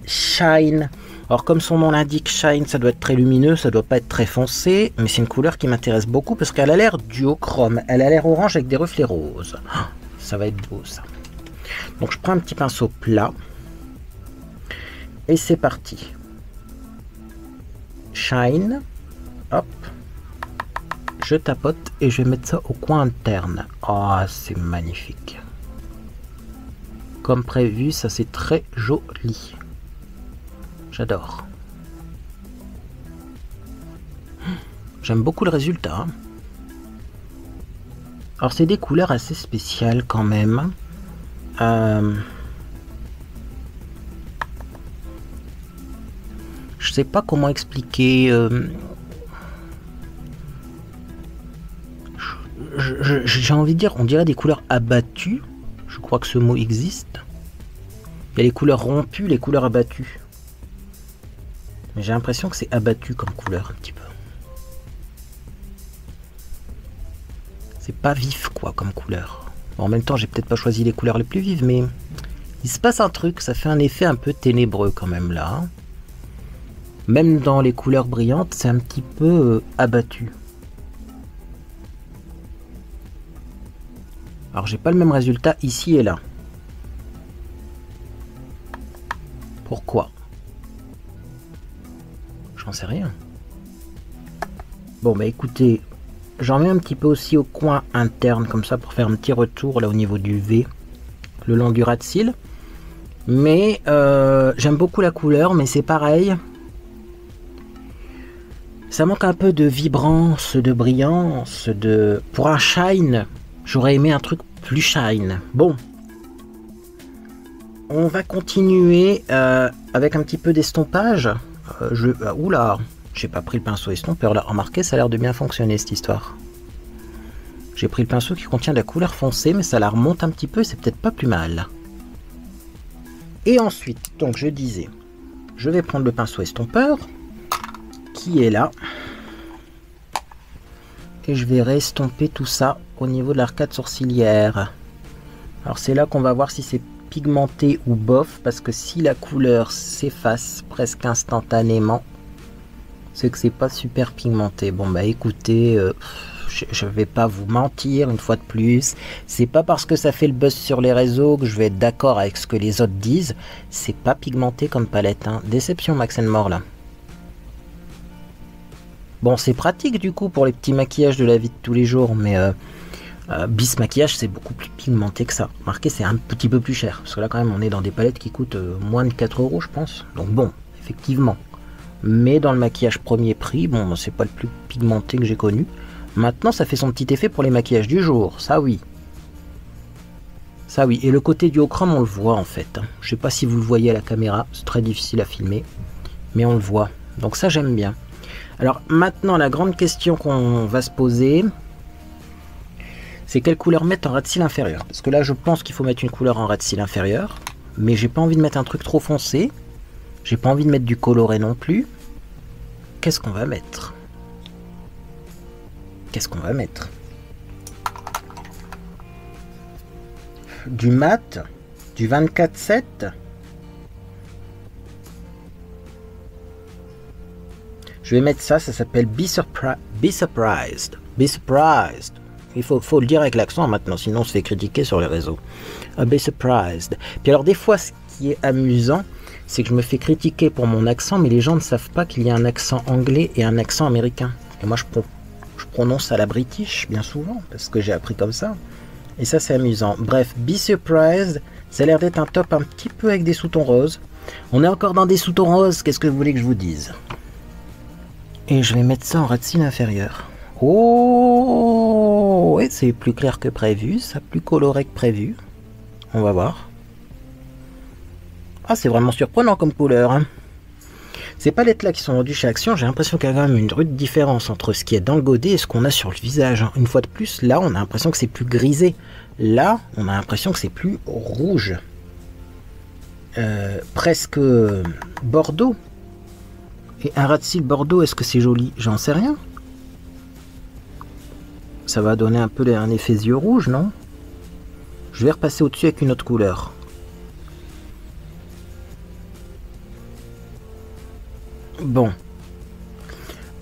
A: Shine. Alors, comme son nom l'indique, Shine, ça doit être très lumineux, ça doit pas être très foncé. Mais c'est une couleur qui m'intéresse beaucoup parce qu'elle a l'air duochrome. Elle a l'air orange avec des reflets roses. Ça va être beau ça. Donc je prends un petit pinceau plat. Et c'est parti. Shine. Hop. Je tapote et je vais mettre ça au coin interne. Oh, c'est magnifique. Comme prévu, ça c'est très joli. J'adore. J'aime beaucoup le résultat. Hein. Alors c'est des couleurs assez spéciales quand même. Je sais pas comment expliquer. J'ai envie de dire, on dirait des couleurs abattues. Je crois que ce mot existe. Il y a les couleurs rompues, les couleurs abattues. Mais j'ai l'impression que c'est abattu comme couleur un petit peu. C'est pas vif quoi comme couleur. Bon, en même temps, j'ai peut-être pas choisi les couleurs les plus vives, mais il se passe un truc, ça fait un effet un peu ténébreux quand même là. Même dans les couleurs brillantes, c'est un petit peu abattu. Alors j'ai pas le même résultat ici et là. Pourquoi? J'en sais rien. Bon bah écoutez, j'en mets un petit peu aussi au coin interne comme ça pour faire un petit retour là au niveau du V, le long du ras de cils. Mais j'aime beaucoup la couleur, mais c'est pareil. Ça manque un peu de vibrance, de brillance, de... Pour un shine, j'aurais aimé un truc plus shine. Bon. On va continuer avec un petit peu d'estompage. Oula, j'ai pas pris le pinceau estompeur là. Remarquez, ça a l'air de bien fonctionner cette histoire. J'ai pris le pinceau qui contient de la couleur foncée, mais ça la remonte un petit peu, c'est peut-être pas plus mal. Et ensuite, donc je disais, je vais prendre le pinceau estompeur, qui est là. Et je vais restomper tout ça au niveau de l'arcade sourcilière. Alors c'est là qu'on va voir si c'est pigmenté ou bof, parce que si la couleur s'efface presque instantanément, c'est que c'est pas super pigmenté. Bon bah écoutez, je vais pas vous mentir une fois de plus, c'est pas parce que ça fait le buzz sur les réseaux que je vais être d'accord avec ce que les autres disent. C'est pas pigmenté comme palette, hein. Déception Max & More là. Bon, c'est pratique du coup pour les petits maquillages de la vie de tous les jours, mais Bis Maquillage c'est beaucoup plus pigmenté que ça. Remarquez, c'est un petit peu plus cher, parce que là quand même on est dans des palettes qui coûtent moins de 4 € je pense. Donc bon, effectivement. Mais dans le maquillage premier prix, bon, c'est pas le plus pigmenté que j'ai connu. Maintenant, ça fait son petit effet pour les maquillages du jour, ça oui. Ça oui, et le côté duochrome on le voit en fait. Je sais pas si vous le voyez à la caméra, c'est très difficile à filmer, mais on le voit. Donc ça j'aime bien. Alors maintenant la grande question qu'on va se poser, c'est quelle couleur mettre en ras de cils inférieur. Parce que là je pense qu'il faut mettre une couleur en ras de cils inférieur, mais j'ai pas envie de mettre un truc trop foncé, j'ai pas envie de mettre du coloré non plus. Qu'est-ce qu'on va mettre? Qu'est-ce qu'on va mettre? Du mat, du 24-7. Je vais mettre ça, ça s'appelle Be Surprised. Be Surprised. Il faut le dire avec l'accent maintenant, sinon on se fait critiquer sur les réseaux. Be Surprised. Puis alors des fois, ce qui est amusant, c'est que je me fais critiquer pour mon accent, mais les gens ne savent pas qu'il y a un accent anglais et un accent américain. Et moi, je prononce à la British, bien souvent, parce que j'ai appris comme ça. Et ça, c'est amusant. Bref, Be Surprised, ça a l'air d'être un top un petit peu avec des sous-tons roses. On est encore dans des sous-tons roses, qu'est-ce que vous voulez que je vous dise? Et je vais mettre ça en ras de cils inférieur. Oh, ouais, c'est plus clair que prévu, ça plus coloré que prévu. On va voir. Ah, c'est vraiment surprenant comme couleur. Hein. Ces palettes-là qui sont vendues chez Action, j'ai l'impression qu'il y a quand même une rude différence entre ce qui est dans le godet et ce qu'on a sur le visage. Hein. Une fois de plus, là, on a l'impression que c'est plus grisé. Là, on a l'impression que c'est plus rouge. Presque bordeaux. Et un ras de cils bordeaux, est-ce que c'est joli? J'en sais rien. Ça va donner un peu un effet yeux rouge, non? Je vais repasser au-dessus avec une autre couleur. Bon.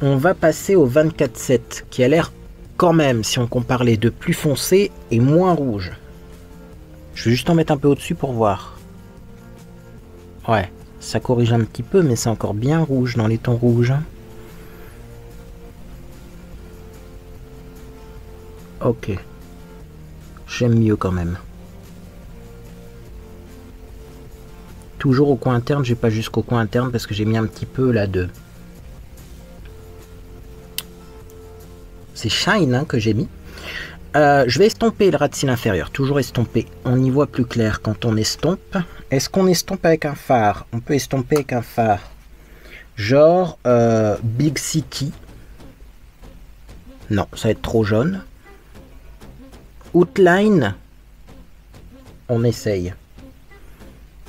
A: On va passer au 24-7, qui a l'air quand même, si on compare les deux, plus foncé et moins rouge. Je vais juste en mettre un peu au-dessus pour voir. Ouais. Ça corrige un petit peu, mais c'est encore bien rouge dans les tons rouges. Ok. J'aime mieux quand même. Toujours au coin interne, j'ai pas jusqu'au coin interne parce que j'ai mis un petit peu là de... C'est Shine hein, que j'ai mis. Je vais estomper le ras de cils inférieur, toujours estomper. On y voit plus clair quand on estompe. Est-ce qu'on estompe avec un fard? On peut estomper avec un fard. Genre Big City. Non, ça va être trop jaune. Outline. On essaye.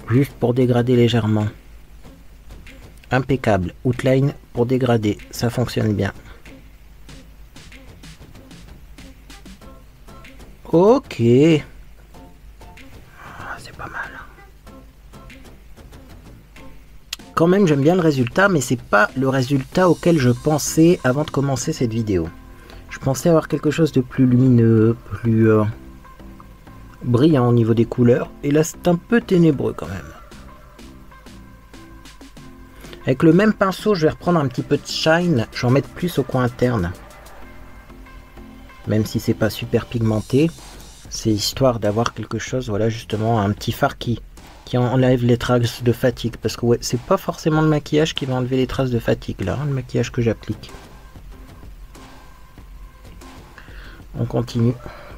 A: Juste pour dégrader légèrement. Impeccable. Outline pour dégrader. Ça fonctionne bien. Ok. C'est pas mal. Quand même, j'aime bien le résultat, mais c'est pas le résultat auquel je pensais avant de commencer cette vidéo. Je pensais avoir quelque chose de plus lumineux, plus brillant au niveau des couleurs. Et là, c'est un peu ténébreux quand même. Avec le même pinceau, je vais reprendre un petit peu de shine. Je vais en mettre plus au coin interne. Même si c'est pas super pigmenté. C'est histoire d'avoir quelque chose, voilà, justement, un petit fard qui enlève les traces de fatigue. Parce que ouais, c'est pas forcément le maquillage qui va enlever les traces de fatigue, là, hein, le maquillage que j'applique. On continue,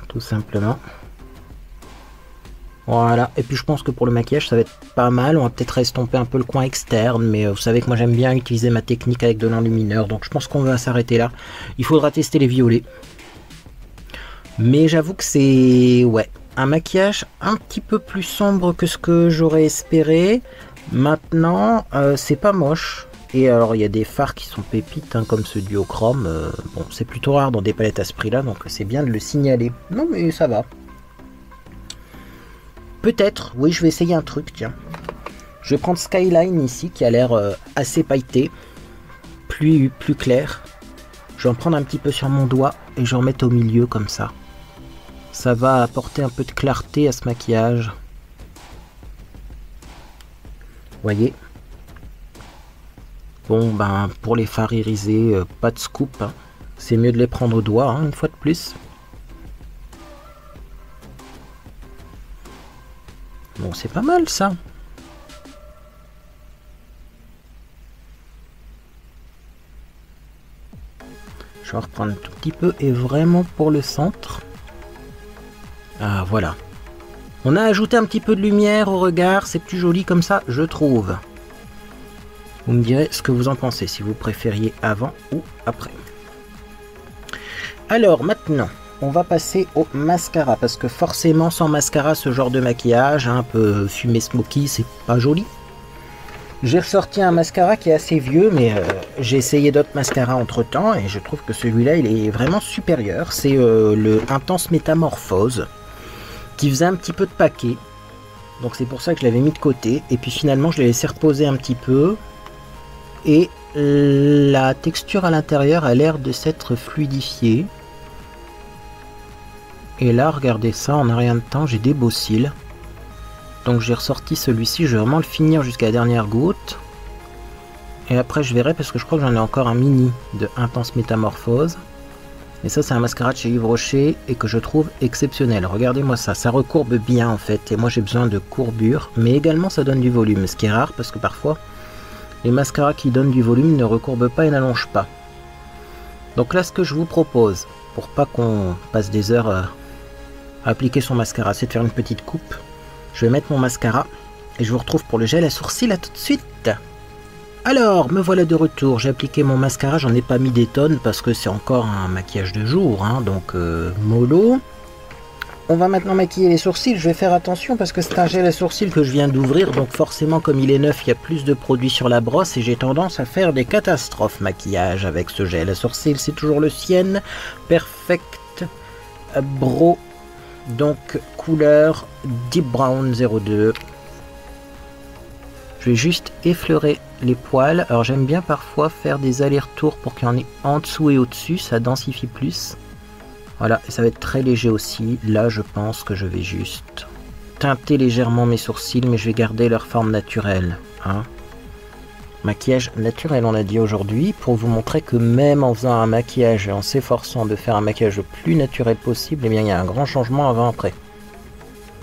A: tout simplement. Voilà, et puis je pense que pour le maquillage ça va être pas mal. On va peut-être estomper un peu le coin externe, mais vous savez que moi j'aime bien utiliser ma technique avec de l'enlumineur, donc je pense qu'on va s'arrêter là. Il faudra tester les violets. Mais j'avoue que c'est ouais, un maquillage un petit peu plus sombre que ce que j'aurais espéré. Maintenant, c'est pas moche. Et alors il y a des fards qui sont pépites, hein, comme ce duochrome. Bon, c'est plutôt rare dans des palettes à ce prix-là, donc c'est bien de le signaler. Non mais ça va. Peut-être, oui, je vais essayer un truc, tiens. Je vais prendre Skyline ici, qui a l'air assez pailleté, plus clair. Je vais en prendre un petit peu sur mon doigt et je vais en mettre au milieu comme ça. Ça va apporter un peu de clarté à ce maquillage. Voyez. Bon, ben, pour les fards irisés, pas de scoop. Hein. C'est mieux de les prendre au doigt, hein, une fois de plus. Bon, c'est pas mal ça. Je vais reprendre un tout petit peu et vraiment pour le centre. Ah, voilà. On a ajouté un petit peu de lumière au regard, c'est plus joli comme ça, je trouve. Vous me direz ce que vous en pensez, si vous préfériez avant ou après. Alors maintenant, on va passer au mascara, parce que forcément sans mascara, ce genre de maquillage, un peu fumé smoky, c'est pas joli. J'ai ressorti un mascara qui est assez vieux, mais j'ai essayé d'autres mascaras entre temps, et je trouve que celui-là, il est vraiment supérieur. C'est le Intense Métamorphose, qui faisait un petit peu de paquet. Donc c'est pour ça que je l'avais mis de côté, et puis finalement je l'ai laissé reposer un petit peu. Et la texture à l'intérieur a l'air de s'être fluidifiée. Et là, regardez ça, en un rien de temps, j'ai des beaux cils. Donc j'ai ressorti celui-ci, je vais vraiment le finir jusqu'à la dernière goutte. Et après je verrai, parce que je crois que j'en ai encore un mini de Intense Métamorphose. Et ça, c'est un mascara de chez Yves Rocher et que je trouve exceptionnel. Regardez-moi ça, ça recourbe bien en fait. Et moi j'ai besoin de courbure, mais également ça donne du volume. Ce qui est rare parce que parfois, les mascaras qui donnent du volume ne recourbent pas et n'allongent pas. Donc là, ce que je vous propose, pour pas qu'on passe des heures à appliquer son mascara, c'est de faire une petite coupe. Je vais mettre mon mascara et je vous retrouve pour le gel à sourcils. À tout de suite. Alors, me voilà de retour. J'ai appliqué mon mascara, j'en ai pas mis des tonnes parce que c'est encore un maquillage de jour, hein, donc mollo. On va maintenant maquiller les sourcils. Je vais faire attention parce que c'est un gel à sourcils que je viens d'ouvrir, donc forcément comme il est neuf, il y a plus de produits sur la brosse et j'ai tendance à faire des catastrophes maquillage avec ce gel à sourcils. C'est toujours le Sienne Perfect Brow, donc couleur Deep Brown 02. Je vais juste effleurer les poils. Alors j'aime bien parfois faire des allers-retours pour qu'il y en ait en dessous et au-dessus, ça densifie plus. Voilà, et ça va être très léger aussi. Là, je pense que je vais juste teinter légèrement mes sourcils, mais je vais garder leur forme naturelle. Hein. Maquillage naturel, on a dit aujourd'hui, pour vous montrer que même en faisant un maquillage et en s'efforçant de faire un maquillage le plus naturel possible, eh bien, il y a un grand changement avant-après.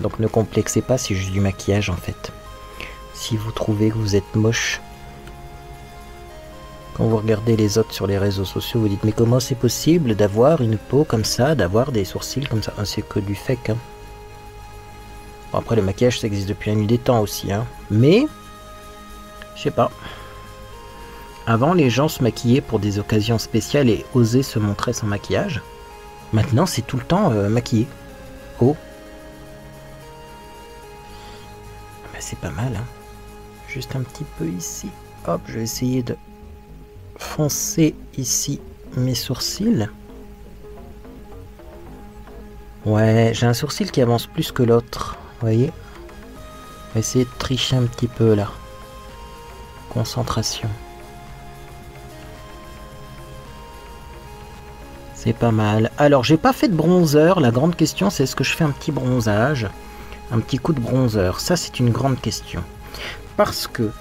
A: Donc ne complexez pas, c'est juste du maquillage en fait. Si vous trouvez que vous êtes moche, Quand vous regardez les autres sur les réseaux sociaux, vous dites mais comment c'est possible d'avoir une peau comme ça, d'avoir des sourcils comme ça? Ah, c'est que du fake. Hein. Bon, après le maquillage ça existe depuis la nuit des temps aussi. Hein. Mais, je sais pas. Avant les gens se maquillaient pour des occasions spéciales et osaient se montrer sans maquillage. Maintenant c'est tout le temps maquillé. Oh. Ben, c'est pas mal. Hein. Juste un petit peu ici. Hop, je vais essayer de foncer ici mes sourcils. Ouais, j'ai un sourcil qui avance plus que l'autre. Vous voyez? On va essayer de tricher un petit peu là. Concentration. C'est pas mal. Alors, j'ai pas fait de bronzer. La grande question, c'est est-ce que je fais un petit bronzage? Un petit coup de bronzer. Ça, c'est une grande question. Parce que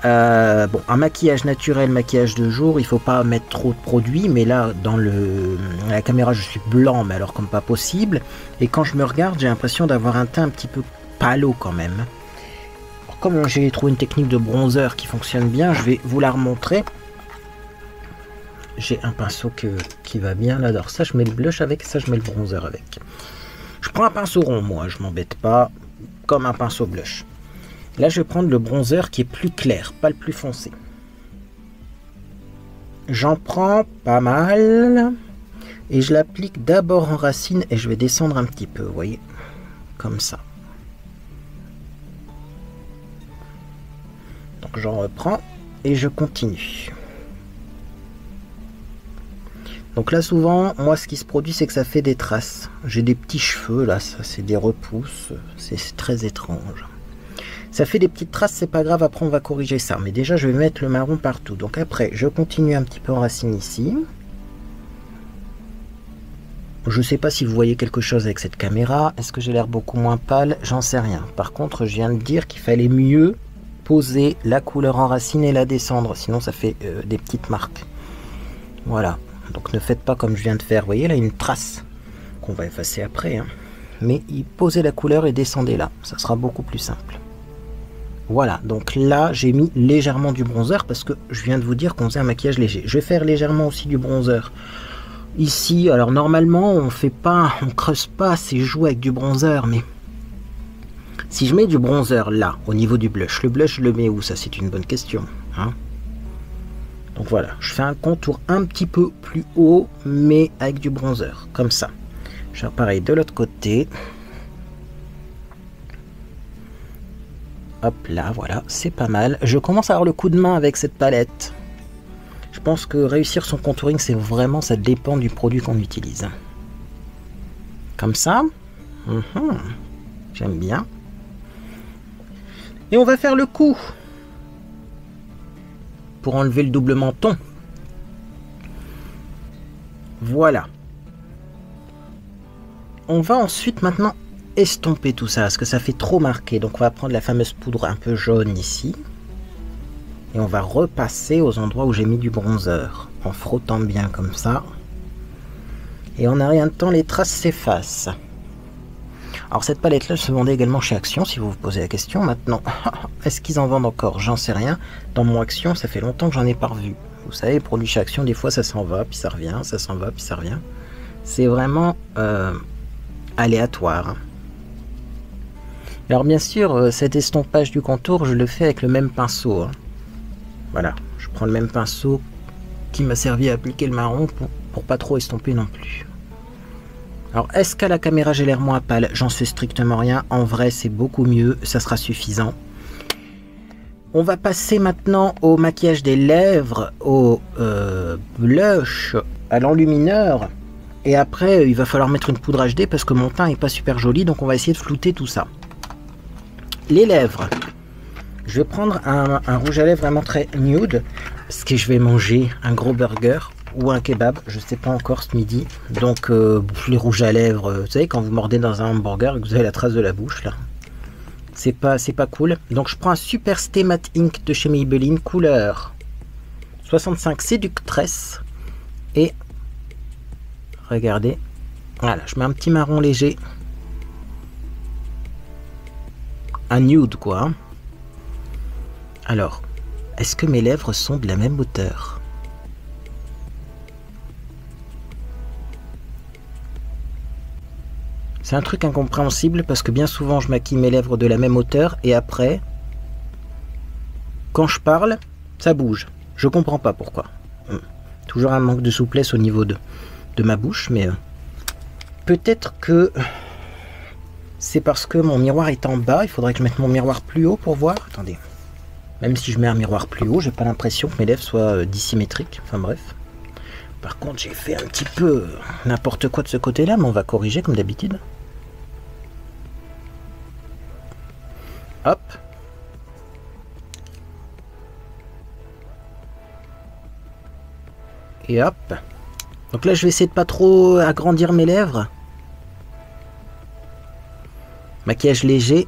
A: bon, un maquillage naturel, maquillage de jour, il faut pas mettre trop de produits, mais là dans la caméra je suis blanc, mais alors comme pas possible, et quand je me regarde j'ai l'impression d'avoir un teint un petit peu pâle quand même. Alors, comme j'ai trouvé une technique de bronzer qui fonctionne bien, je vais vous la remontrer. J'ai un pinceau qui va bien là-dedans, ça je mets le blush avec, ça je mets le bronzer avec. Je prends un pinceau rond, moi je m'embête pas, comme un pinceau blush. Là, je vais prendre le bronzer qui est plus clair, pas le plus foncé. J'en prends pas mal. Et je l'applique d'abord en racine et je vais descendre un petit peu, vous voyez. Comme ça. Donc j'en reprends et je continue. Donc là, souvent, moi, ce qui se produit, c'est que ça fait des traces. J'ai des petits cheveux, là, ça, c'est des repousses. C'est très étrange. Ça fait des petites traces, c'est pas grave, après on va corriger ça. Mais déjà, je vais mettre le marron partout. Donc après, je continue un petit peu en racine ici. Je sais pas si vous voyez quelque chose avec cette caméra. Est-ce que j'ai l'air beaucoup moins pâle? J'en sais rien. Par contre, je viens de dire qu'il fallait mieux poser la couleur en racine et la descendre. Sinon, ça fait des petites marques. Voilà. Donc ne faites pas comme je viens de faire. Vous voyez là, une trace qu'on va effacer après. Hein. Mais posez la couleur et descendez là. Ça sera beaucoup plus simple. Voilà, donc là j'ai mis légèrement du bronzer parce que je viens de vous dire qu'on faisait un maquillage léger. Je vais faire légèrement aussi du bronzer ici. Alors normalement on creuse pas ses joues avec du bronzer, mais si je mets du bronzer là au niveau du blush, le blush je le mets où? Ça c'est une bonne question. Hein, donc voilà, je fais un contour un petit peu plus haut mais avec du bronzer, comme ça. Je fais pareil de l'autre côté. Hop là, voilà, c'est pas mal. Je commence à avoir le coup de main avec cette palette. Je pense que réussir son contouring, c'est vraiment, ça dépend du produit qu'on utilise. Comme ça. J'aime bien. Et on va faire le coup. Pour enlever le double menton. Voilà. On va ensuite maintenant estomper tout ça parce que ça fait trop marqué, donc on va prendre la fameuse poudre un peu jaune ici et on va repasser aux endroits où j'ai mis du bronzer en frottant bien comme ça, et en un rien de temps les traces s'effacent. Alors cette palette là se vendait également chez Action, si vous vous posez la question. Maintenant est-ce qu'ils en vendent encore? J'en sais rien. Dans mon Action ça fait longtemps que j'en ai pas revu. Vous savez, les produits chez Action des fois ça s'en va puis ça revient, ça s'en va puis ça revient. C'est vraiment aléatoire. Alors bien sûr, cet estompage du contour, je le fais avec le même pinceau. Hein. Voilà, je prends le même pinceau qui m'a servi à appliquer le marron pour pas trop estomper non plus. Alors, est-ce qu'à la caméra j'ai l'air moins pâle? J'en sais strictement rien. En vrai, c'est beaucoup mieux, ça sera suffisant. On va passer maintenant au maquillage des lèvres, au blush, à l'enlumineur. Et après, il va falloir mettre une poudre HD parce que mon teint n'est pas super joli, donc on va essayer de flouter tout ça. Les lèvres, je vais prendre un rouge à lèvres vraiment très nude parce que je vais manger un gros burger ou un kebab, je sais pas encore ce midi. Donc les rouges à lèvres, vous savez quand vous mordez dans un hamburger et que vous avez la trace de la bouche là, c'est pas cool. Donc je prends un Super Stay Matte Ink de chez Maybelline couleur 65 Séductress et regardez, voilà, je mets un petit marron léger. Un nude quoi. Alors, est-ce que mes lèvres sont de la même hauteur? C'est un truc incompréhensible parce que bien souvent je maquille mes lèvres de la même hauteur et après, quand je parle, ça bouge. Je comprends pas pourquoi. Toujours un manque de souplesse au niveau de ma bouche, mais peut-être que c'est parce que mon miroir est en bas. Il faudrait que je mette mon miroir plus haut pour voir. Attendez. Même si je mets un miroir plus haut, j'ai pas l'impression que mes lèvres soient dissymétriques. Enfin bref. Par contre, j'ai fait un petit peu n'importe quoi de ce côté-là, mais on va corriger comme d'habitude. Hop. Et hop. Donc là, je vais essayer de pas trop agrandir mes lèvres. Maquillage léger.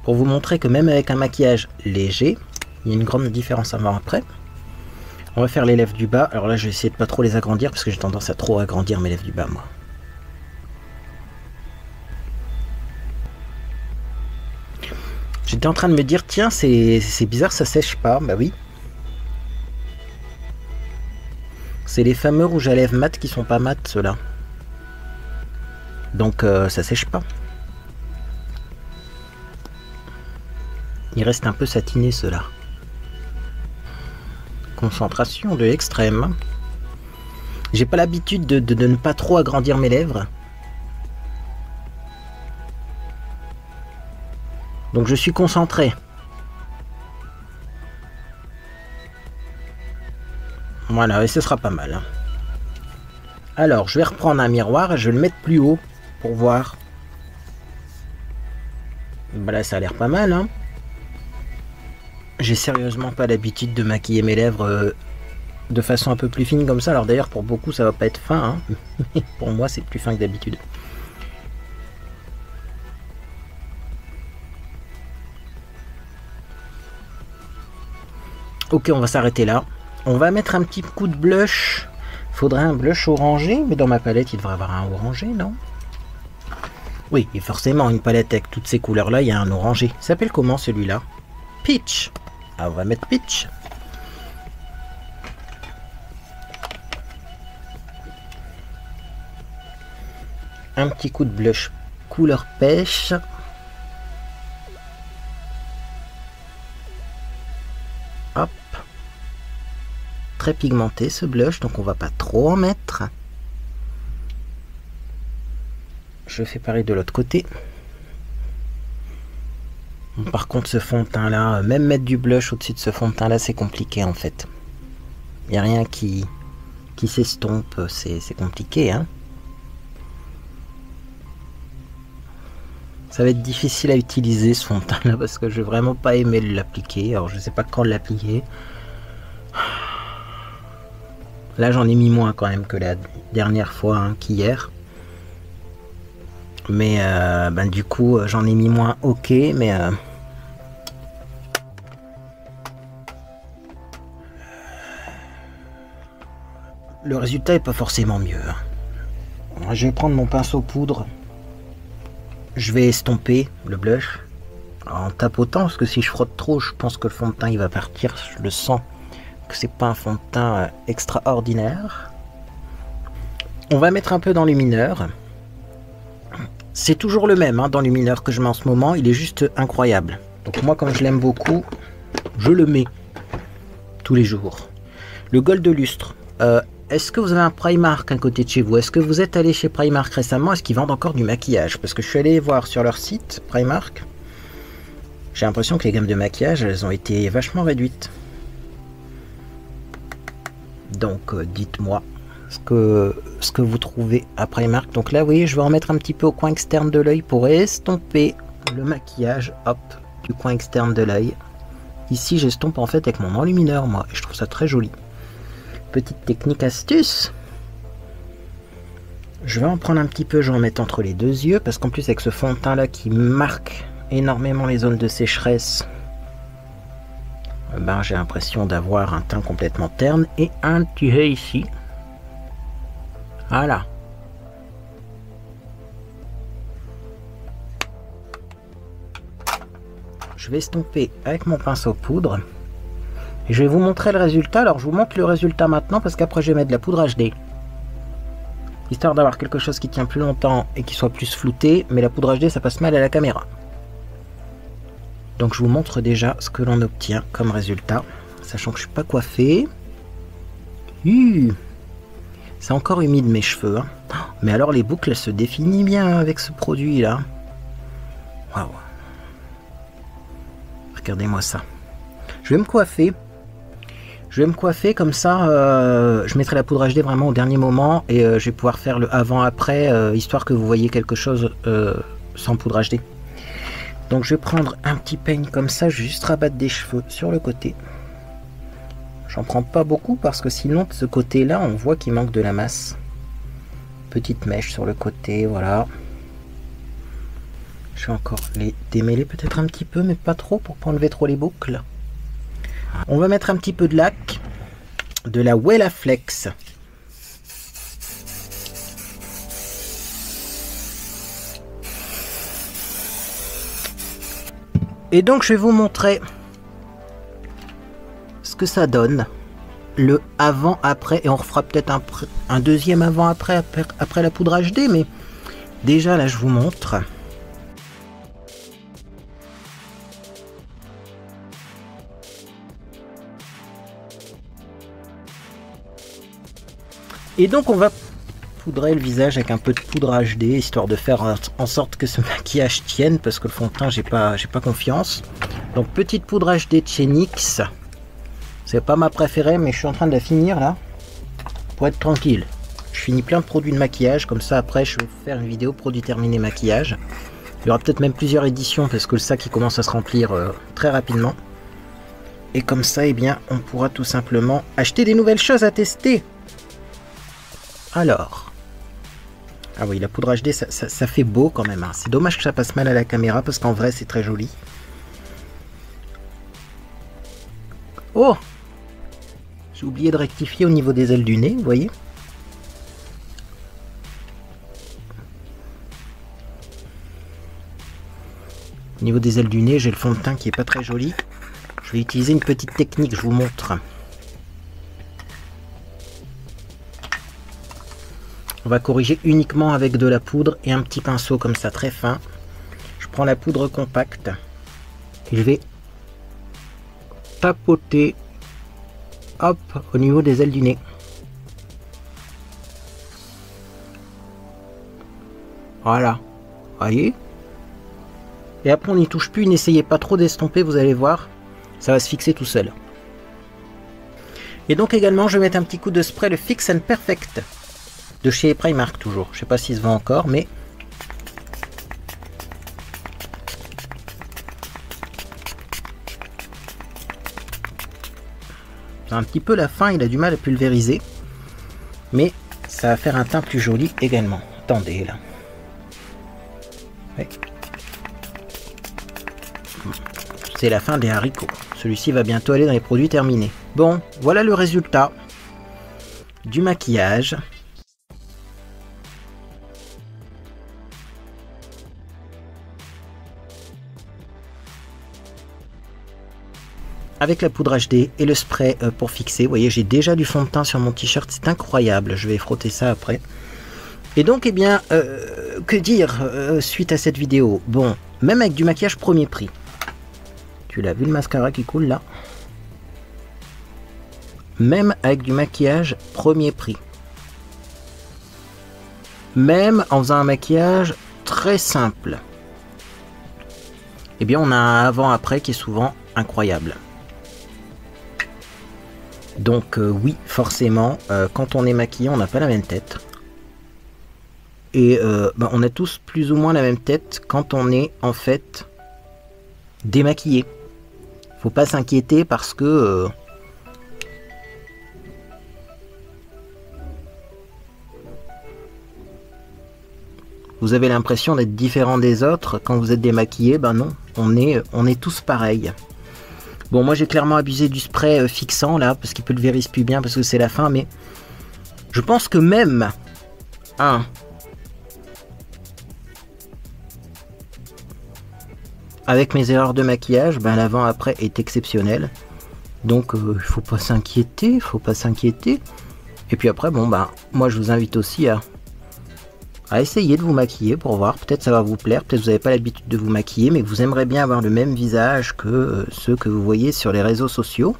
A: Pour vous montrer que même avec un maquillage léger, il y a une grande différence avant après. On va faire les lèvres du bas. Alors là, je vais essayer de pas trop les agrandir parce que j'ai tendance à trop agrandir mes lèvres du bas, moi. J'étais en train de me dire, tiens, c'est bizarre, ça sèche pas. Bah oui. C'est les fameux rouges à lèvres mat qui sont pas mat, ceux-là. Donc ça sèche pas. Il reste un peu satiné, ceux-là. Concentration de l'extrême. J'ai pas l'habitude de ne pas trop agrandir mes lèvres. Donc je suis concentré. Voilà, et ce sera pas mal. Alors, je vais reprendre un miroir et je vais le mettre plus haut pour voir. Bah là, ça a l'air pas mal, hein. J'ai sérieusement pas l'habitude de maquiller mes lèvres de façon un peu plus fine comme ça. Alors d'ailleurs, pour beaucoup, ça va pas être fin, hein. Mais pour moi, c'est plus fin que d'habitude. Ok, on va s'arrêter là. On va mettre un petit coup de blush. Faudrait un blush orangé, mais dans ma palette, il devrait avoir un orangé, non? Oui, et forcément, une palette avec toutes ces couleurs-là, il y a un orangé. Il s'appelle comment celui-là? Peach. Ah, on va mettre Peach. Un petit coup de blush couleur pêche. Hop. Très pigmenté ce blush, donc on va pas trop en mettre. Je fais pareil de l'autre côté. Par contre, ce fond de teint là, même mettre du blush au-dessus de ce fond de teint là, c'est compliqué en fait. Il n'y a rien qui s'estompe, c'est compliqué, hein. Ça va être difficile à utiliser ce fond de teint là parce que je vais vraiment pas aimer l'appliquer. Alors je sais pas quand l'appliquer. Là j'en ai mis moins quand même que la dernière fois, hein, qu'hier. Mais ben, du coup j'en ai mis moins, ok, mais le résultat est pas forcément mieux, hein. Je vais prendre mon pinceau poudre. Je vais estomper le blush en tapotant, parce que si je frotte trop, je pense que le fond de teint il va partir. Je le sens que c'est pas un fond de teint extraordinaire. On va mettre un peu d'enlumineur. C'est toujours le même, hein, d'enlumineur que je mets en ce moment. Il est juste incroyable. Donc moi, comme je l'aime beaucoup, je le mets tous les jours. Le Gold de lustre. Est-ce que vous avez un Primark à côté de chez vous? Est-ce que vous êtes allé chez Primark récemment? Est-ce qu'ils vendent encore du maquillage? Parce que je suis allé voir sur leur site, Primark. J'ai l'impression que les gammes de maquillage, elles ont été vachement réduites. Donc, dites-moi ce que vous trouvez à Primark. Donc là, oui, je vais en mettre un petit peu au coin externe de l'œil pour estomper le maquillage, hop, du coin externe de l'œil. Ici, j'estompe en fait avec mon enlumineur, moi, et je trouve ça très joli. Petite technique astuce. Je vais en prendre un petit peu, je vais en mettre entre les deux yeux, parce qu'en plus avec ce fond de teint là qui marque énormément les zones de sécheresse, ben, j'ai l'impression d'avoir un teint complètement terne, et un petit peu ici. Voilà. Je vais estomper avec mon pinceau poudre. Et je vais vous montrer le résultat. Alors je vous montre le résultat maintenant parce qu'après je vais mettre de la poudre HD. histoire d'avoir quelque chose qui tient plus longtemps et qui soit plus flouté, mais la poudre HD ça passe mal à la caméra. Donc je vous montre déjà ce que l'on obtient comme résultat, sachant que je suis pas coiffé. C'est encore humide mes cheveux, hein. Mais alors les boucles elles se définissent bien avec ce produit là. Waouh. Regardez-moi ça. Je vais me coiffer. Je vais me coiffer comme ça, je mettrai la poudre HD vraiment au dernier moment et je vais pouvoir faire le avant-après, histoire que vous voyez quelque chose sans poudre HD. Donc je vais prendre un petit peigne comme ça, je vais juste rabattre des cheveux sur le côté. J'en prends pas beaucoup parce que sinon de ce côté-là, on voit qu'il manque de la masse. Petite mèche sur le côté, voilà. Je vais encore les démêler peut-être un petit peu, mais pas trop pour pas enlever trop les boucles. On va mettre un petit peu de lac, de la Wella Flex. Et donc je vais vous montrer ce que ça donne, le avant-après, et on refera peut-être un deuxième avant-après après la poudre HD, mais déjà là je vous montre. Et donc on va poudrer le visage avec un peu de poudre HD, histoire de faire en sorte que ce maquillage tienne, parce que le fond de teint j'ai pas confiance. Donc petite poudre HD de chez NYX. C'est pas ma préférée, mais je suis en train de la finir là, pour être tranquille. Je finis plein de produits de maquillage, comme ça après je vais faire une vidéo produit terminé maquillage. Il y aura peut-être même plusieurs éditions, parce que le sac il commence à se remplir très rapidement. Et comme ça, eh bien, on pourra tout simplement acheter des nouvelles choses à tester. Alors, ah oui, la poudre HD, ça fait beau quand même, hein. C'est dommage que ça passe mal à la caméra, parce qu'en vrai, c'est très joli. Oh! J'ai oublié de rectifier au niveau des ailes du nez, vous voyez? Au niveau des ailes du nez, j'ai le fond de teint qui est pas très joli. Je vais utiliser une petite technique, je vous montre. On va corriger uniquement avec de la poudre et un petit pinceau comme ça, très fin. Je prends la poudre compacte et je vais tapoter, hop, au niveau des ailes du nez. Voilà, voyez. Et après on n'y touche plus, n'essayez pas trop d'estomper, vous allez voir, ça va se fixer tout seul. Et donc également je vais mettre un petit coup de spray, le Fix and Perfect de chez Primark toujours. Je sais pas s'il se vend encore, mais c'est un petit peu la fin, il a du mal à pulvériser, mais ça va faire un teint plus joli également. Attendez là. Ouais. C'est la fin des haricots. Celui-ci va bientôt aller dans les produits terminés. Bon, voilà le résultat du maquillage. Avec la poudre HD et le spray pour fixer. Vous voyez, j'ai déjà du fond de teint sur mon t-shirt. C'est incroyable. Je vais frotter ça après. Et donc, eh bien, que dire suite à cette vidéo? Bon, même avec du maquillage premier prix. Tu l'as vu le mascara qui coule là? Même avec du maquillage premier prix. Même en faisant un maquillage très simple. Eh bien, on a un avant-après qui est souvent incroyable. Donc oui, forcément, quand on est maquillé, on n'a pas la même tête. Et on a tous plus ou moins la même tête quand on est en fait démaquillé. Faut pas s'inquiéter parce que vous avez l'impression d'être différent des autres quand vous êtes démaquillé. Ben non, on est tous pareils. Bon, moi j'ai clairement abusé du spray fixant là, parce qu'il pulvérise plus bien, parce que c'est la fin, mais je pense que même avec mes erreurs de maquillage, ben l'avant-après est exceptionnel. Donc il faut pas s'inquiéter, Et puis après, bon ben, moi je vous invite aussi à à essayer de vous maquiller pour voir, peut-être ça va vous plaire, peut-être vous n'avez pas l'habitude de vous maquiller, mais que vous aimeriez bien avoir le même visage que ceux que vous voyez sur les réseaux sociaux.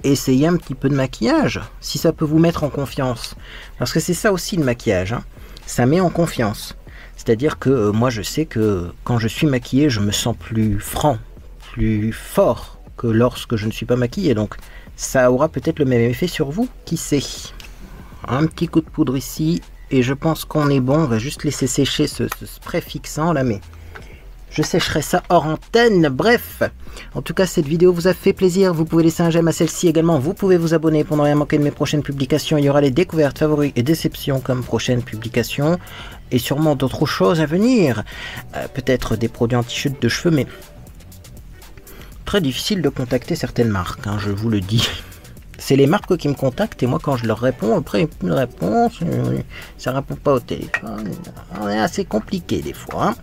A: Essayez un petit peu de maquillage, si ça peut vous mettre en confiance. Parce que c'est ça aussi le maquillage, hein. Ça met en confiance. C'est-à-dire que moi je sais que quand je suis maquillé, je me sens plus franc, plus fort que lorsque je ne suis pas maquillé. Donc ça aura peut-être le même effet sur vous, qui sait. Un petit coup de poudre ici, et je pense qu'on est bon. On va juste laisser sécher ce spray fixant là, mais je sécherai ça hors antenne. Bref, en tout cas cette vidéo vous a fait plaisir, vous pouvez laisser un j'aime à celle-ci également, vous pouvez vous abonner pour ne rien manquer de mes prochaines publications. Il y aura les découvertes, favoris et déceptions comme prochaines publications, et sûrement d'autres choses à venir, peut-être des produits anti-chute de cheveux, mais très difficile de contacter certaines marques, hein, je vous le dis. C'est les marques qui me contactent, et moi quand je leur réponds, après il n'y a plus de réponse, ça ne répond pas au téléphone, c'est assez compliqué des fois, hein.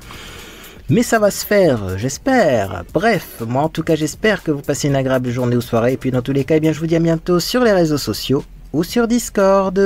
A: Mais ça va se faire, j'espère. Bref, moi en tout cas j'espère que vous passez une agréable journée ou soirée. Et puis dans tous les cas, eh bien, je vous dis à bientôt sur les réseaux sociaux ou sur Discord.